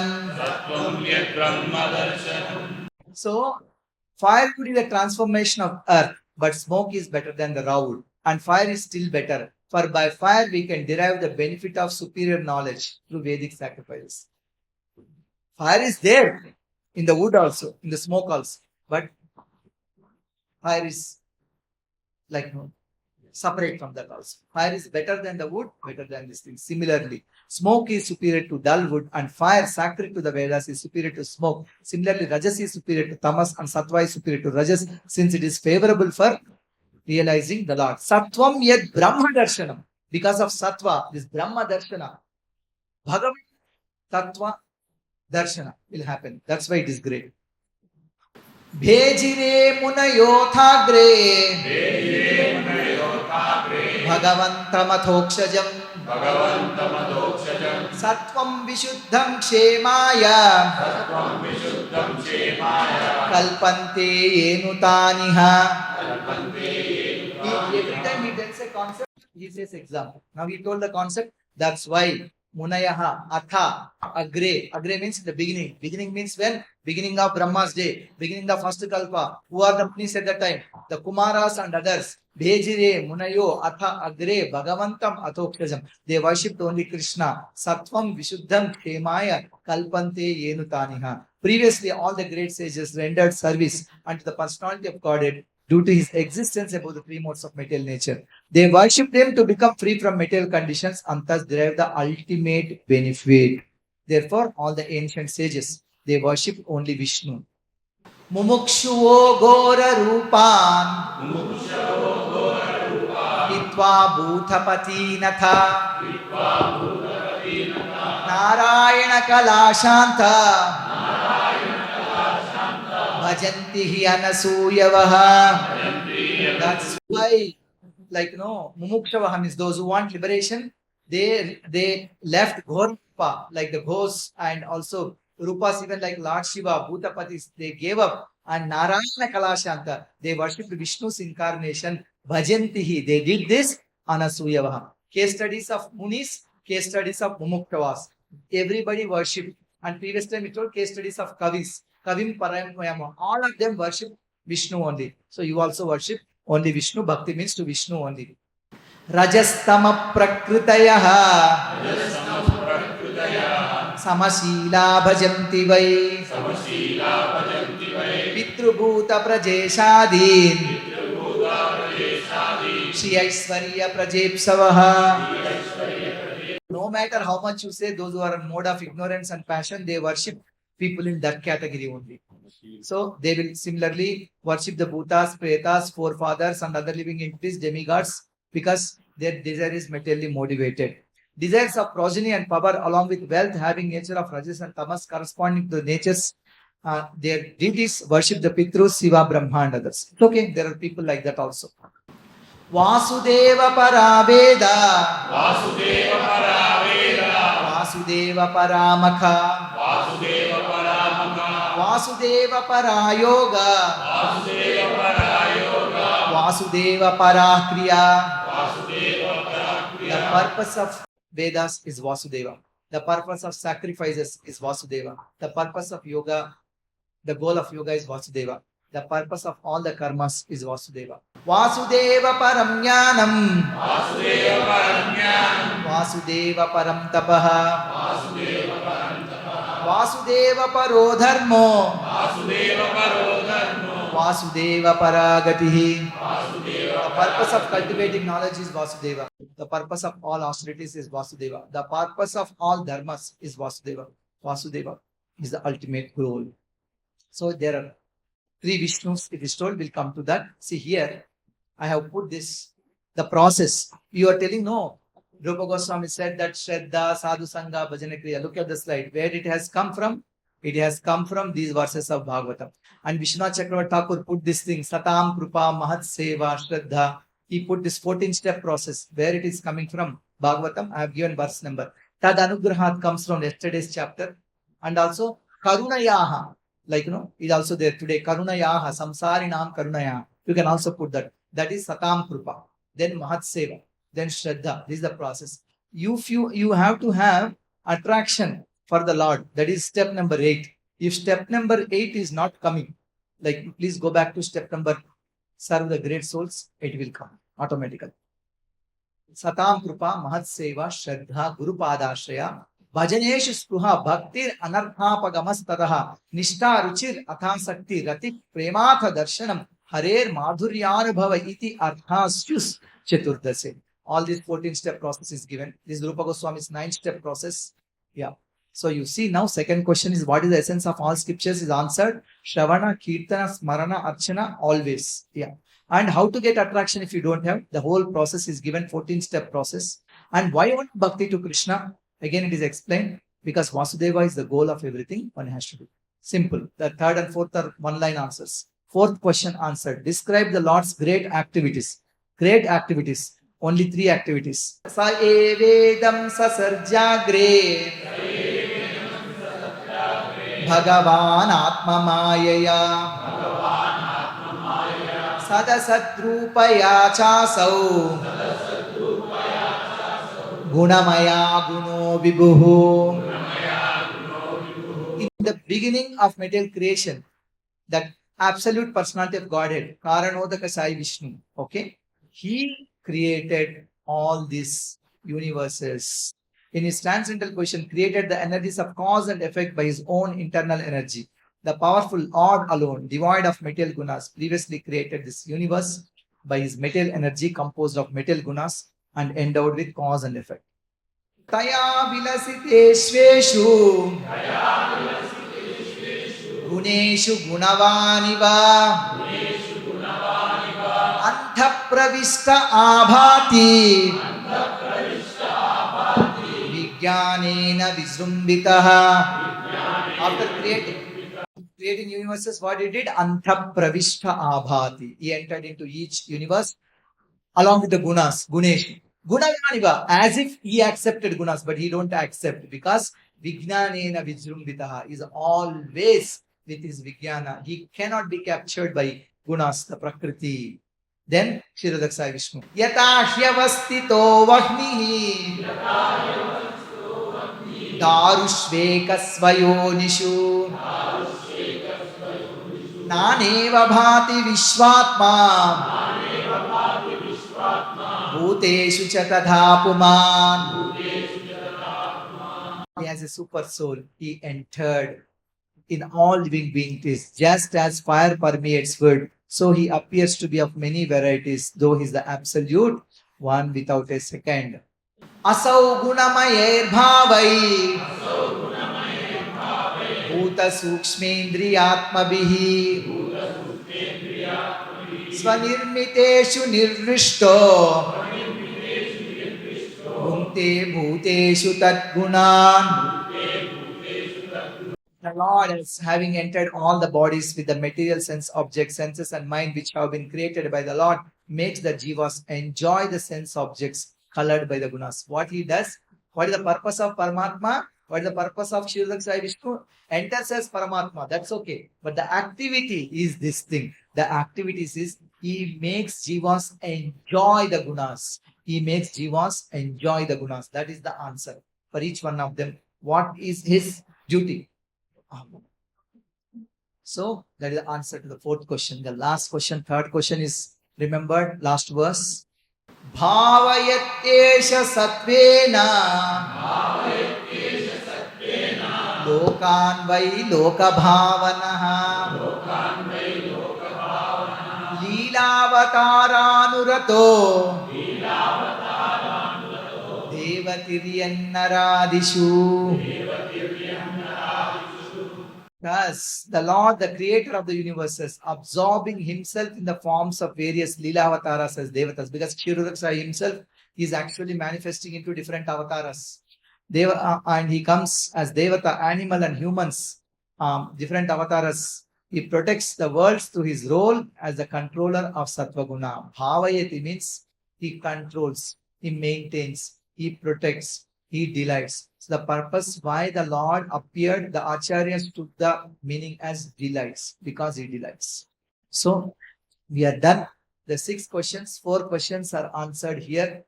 So, fire could be the transformation of earth, but smoke is better than the raw wood. And fire is still better. For by fire we can derive the benefit of superior knowledge through Vedic sacrifices. Fire is there in the wood also, in the smoke also. But fire is like separate from that also. Fire is better than the wood, better than this thing. Similarly, smoke is superior to dull wood and fire sacred to the Vedas is superior to smoke. Similarly, Rajas is superior to Tamas and Sattva is superior to Rajas since it is favorable for realizing the Lord. Sattvam Yad Brahma Darshanam. Because of Sattva, this Brahma Darshana, Bhagavan Tattva Darshana will happen. That's why it is great. Bhejire Munayothagre Bhagavantamatokshajam Sattvam Vishuddham Kshemaya Kalpante Yenutaniha. Every time he tells a concept, he says example. Now he told the concept, that's why Munayaha, Atha, Agre. Agre means the beginning. Beginning means when? Beginning of Brahma's day. Beginning of first Kalpa. Who are the Munis at that time? The Kumaras and others. Bhejire, Munayo, Atha, Agre, Bhagavantam, Atokshajam. They worshipped only Krishna. Sattvam, Vishuddham, Kshemaya, Kalpante, Yenutaniha. Previously, all the great sages rendered service unto the personality of Godhead due to his existence above the three modes of material nature. They worshipped him to become free from material conditions and thus derive the ultimate benefit. Therefore, all the ancient sages, they worshipped only Vishnu. Mumukshuvo Gora Rupan Hitva Bhutapati Natha Nara-nārāyaṇa Kalashanta bhajantihi anasuyavaha. That's why, like, mumukshavaha means those who want liberation, they left Ghor Rupa, like the Ghos and also Rupas, even like Lord Shiva, Bhutapatis, they gave up. And Nara-nārāyaṇa Kalashanta, they worshipped Vishnu's incarnation, bhajantihi. They did this anasuyavaha. Case studies of Munis, case studies of Mumuktavas. Everybody worshipped. And previous time we told case studies of Kavis, Kavim Paramātmā. All of them worship Vishnu only. So you also worship only Vishnu. Bhakti means to Vishnu only. Rajastama prakritayaha samasīla bhajanti vai pitrubhuta prajesādīn Śrī Aishvarya prajepsavaha. No matter how much you say, those who are in mode of ignorance and passion, they worship people in that category only. So they will similarly worship the Bhutas, Pretas, forefathers and other living entities, demigods, because their desire is materially motivated. Desires of progeny and power along with wealth having nature of Rajas and Tamas corresponding to the natures, their deities worship the Pitrus, Shiva, Brahma and others. It's okay, there are people like that also. Vasudeva Paraveda, Vasudeva Paramakha, Vasudeva Parayoga, Vasudeva Parakriya. The purpose of Vedas is Vasudeva. The purpose of sacrifices is Vasudeva. The purpose of yoga, the goal of yoga is Vasudeva. The purpose of all the karmas is Vasudeva. Vasudeva param jnanam, Vasudeva param tapaha, Vasudeva paro dharmo, Vasudeva paragatihi. The purpose of cultivating knowledge is Vasudeva. The purpose of all austerities is Vasudeva. The purpose of all dharmas is Vasudeva. Vasudeva is the ultimate goal. So there are three Vishnus, it is told, we'll come to that. See here, I have put this, the process. You are telling, no, Rupa Goswami said that Shraddha, Sadhu Sangha, Bhajana Kriya. Look at the slide. Where it has come from? It has come from these verses of Bhagavatam. And Vishwanath Chakravarti Thakur put this thing, Satam Krupa, Mahat Seva, Shraddha. He put this 14-step process. Where it is coming from? Bhagavatam, I have given verse number. Tad Anugrahat comes from yesterday's chapter. And also, Karunayaha. Like, is also there today. Karunayaha, Samsarinam Karunayaha. You can also put that. That is Satam Krupa. Then Mahat Seva. Then Shraddha. This is the process. You have to have attraction for the Lord. That is step number 8. If step number 8 is not coming, like please go back to step number, serve the great souls, it will come automatically. Satam Krupa, Mahat Seva, Shraddha, Guru Padashraya, Bhajaneshu Spruha, Bhaktir, Anarthapagamastarah, Nishta Ruchir, Athansakti, Ratik, Prematha Darshanam, Harer, Madhuryanubhava iti Arthasyus Chaturdase. All these 14-step process is given. This is Rupa Goswami's 9-step process. Yeah. So you see now, second question is, what is the essence of all scriptures is answered. Shravana, Kirtana, Smarana, Archana, always. Yeah. And how to get attraction if you don't have? The whole process is given, 14-step process. And why want bhakti to Krishna? Again, it is explained, because Vasudeva is the goal of everything one has to do. Simple. The third and fourth are one-line answers. Fourth question answered. Describe the Lord's great activities. Great activities. Only 3 activities. Sa evedam sasarjagre Bhagavān Atma Mayaya Sadasattrupaya Chasau Gunamaya Guno Vibhuhu. In the beginning of material creation, that absolute personality of Godhead, Karanodaka Sai Vishnu, okay, he created all these universes. In his transcendental position, created the energies of cause and effect by his own internal energy. The powerful Lord alone, devoid of material gunas, previously created this universe by his material energy composed of material gunas and endowed with cause and effect. Taya vilasiteshveshu guneshu gunavaniva Anthapravishta abhati Vijnanena visrumbitaha. After creating, creating universes, what he did? Antha pravishta abhati. He entered into each universe along with the gunas, gunesh. Gunavaniva, as if he accepted gunas, but he don't accept because vijnanena vijrumbitaha is always with his vijnana. He cannot be captured by gunas, the prakriti. Then Kshirodaksaya Vishnu. Yata hyavastito vahnihi darushveka svayonishu naneva bhati vishvatma bhuteshu cha tadha puman. He has a super soul. He entered in all living beings. Just as fire permeates wood, so he appears to be of many varieties, though he is the absolute one without a second. Asau gunamayer bhavai bhuta sukshmendriyatmabhihi svanirmiteshu nirvrishto bhunte bhuteshu tadgunan. The Lord is having entered all the bodies with the material sense objects, senses and mind which have been created by the Lord, makes the jivas enjoy the sense objects colored by the gunas. What he does? What is the purpose of Paramātmā? What is the purpose of Kshirodaksaya Vishnu? Enters as Paramātmā. That's okay. But the activity is this thing. The activities is he makes jivas enjoy the gunas. He makes jivas enjoy the gunas. That is the answer for each one of them. What is his duty? So that is the answer to the fourth question. The last question, third question is remembered. Last verse. Bhavayatyesha satvena lokan vai loka bhavanaha leelavataraanurato devatiryannaradishu. Thus, the Lord, the creator of the universes, absorbing himself in the forms of various Leela avatars as Devatas, because Kshirodaksaya himself is actually manifesting into different avatars. And he comes as Devata, animal and humans, different avatars. He protects the worlds through his role as the controller of Sattva Guna. Bhavayati means he controls, he maintains, he protects, he delights. So the purpose why the Lord appeared, the Acharyas took the meaning as delights, because he delights. So we are done. The 6 questions, 4 questions are answered here.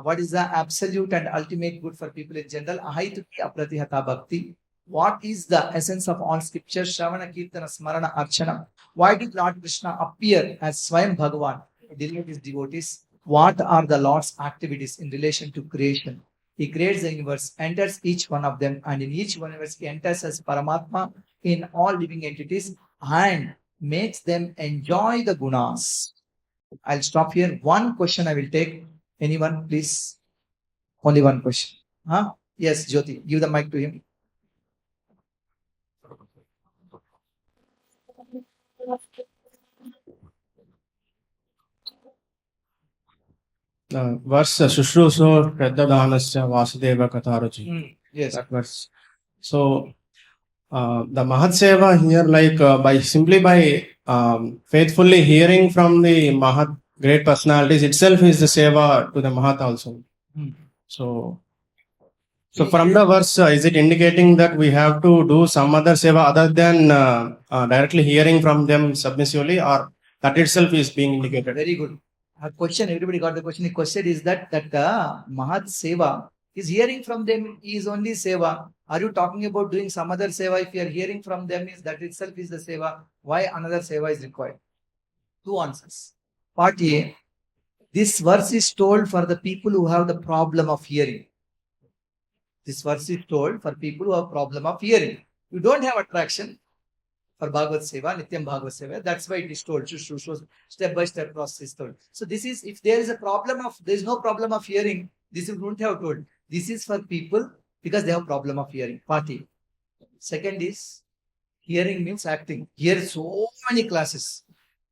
What is the absolute and ultimate good for people in general? Ahaitukī, apratihatā bhakti. What is the essence of all scriptures? Shravana, Kirtana, Smarana, Archana. Why did Lord Krishna appear as Swayam Bhagavan to delight his devotees? What are the Lord's activities in relation to creation? He creates the universe, enters each one of them, and in each universe he enters as Paramātmā in all living entities and makes them enjoy the gunas. I'll stop here. One question I will take. Anyone, please? Only one question. Huh? Yes, Jyoti. Give the mic to him. Verse Shushrūso Pradabhanasya Vasudeva Katharuchi. Yes. That verse. So the Mahatseva here, like by faithfully hearing from the Mahat great personalities itself is the seva to the Mahat also. So from the verse, is it indicating that we have to do some other seva other than directly hearing from them submissively, or that itself is being indicated? Very good. A question, everybody got the question. The question is that Mahat Seva is hearing from them is only Seva. Are you talking about doing some other Seva? If you are hearing from them, is that itself is the Seva? Why another Seva is required? 2 answers. Part A. This verse is told for the people who have the problem of hearing. This verse is told for people who have problem of hearing. You don't have attraction for Bhagavad Seva, Nityam Bhagavad Seva. That's why it is told. Step by step process is told. So this is, if there is a problem of, there is no problem of hearing, this you don't have told. This is for people because they have problem of hearing. Part A. Second is, hearing means acting. Here so many classes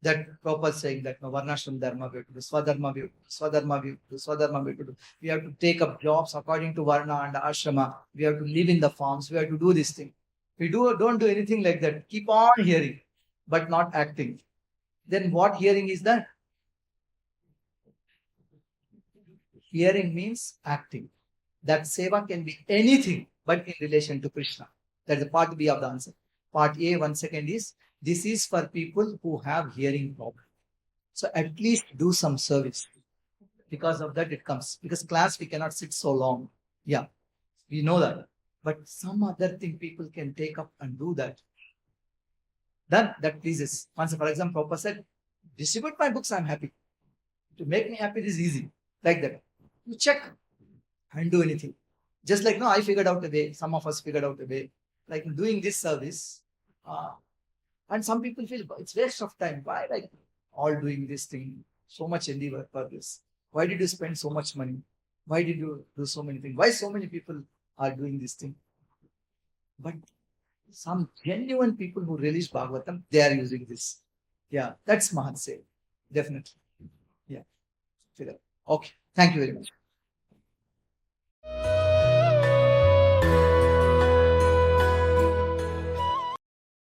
that Prabhupada saying that no Varnashram Dharma we have to do, Swadharma we have to do, Swadharma we have to do, Swadharma we have to do. We have to take up jobs according to Varna and Ashrama. We have to live in the farms. We have to do this thing. We don't do anything like that. Keep on hearing, but not acting. Then what hearing is that? Hearing means acting. That seva can be anything, but in relation to Krishna. That's the part B of the answer. Part A, 1 second is, this is for people who have hearing problem. So at least do some service. Because of that it comes. Because class we cannot sit so long. Yeah, we know that. But some other thing people can take up and do that. Then that pleases. Once, for example, Prabhupada said, distribute my books, I'm happy. To make me happy is easy. Like that. You check and do anything. Just like, no, I figured out a way. Some of us figured out a way. Like doing this service. And some people feel it's waste of time. Why like all doing this thing? So much endeavor for this. Why did you spend so much money? Why did you do so many things? Why so many people are doing this thing? But some genuine people who relish Bhagavatam, they are using this. Yeah, that's Mahat Seva. Definitely. Yeah. Okay. Thank you very much.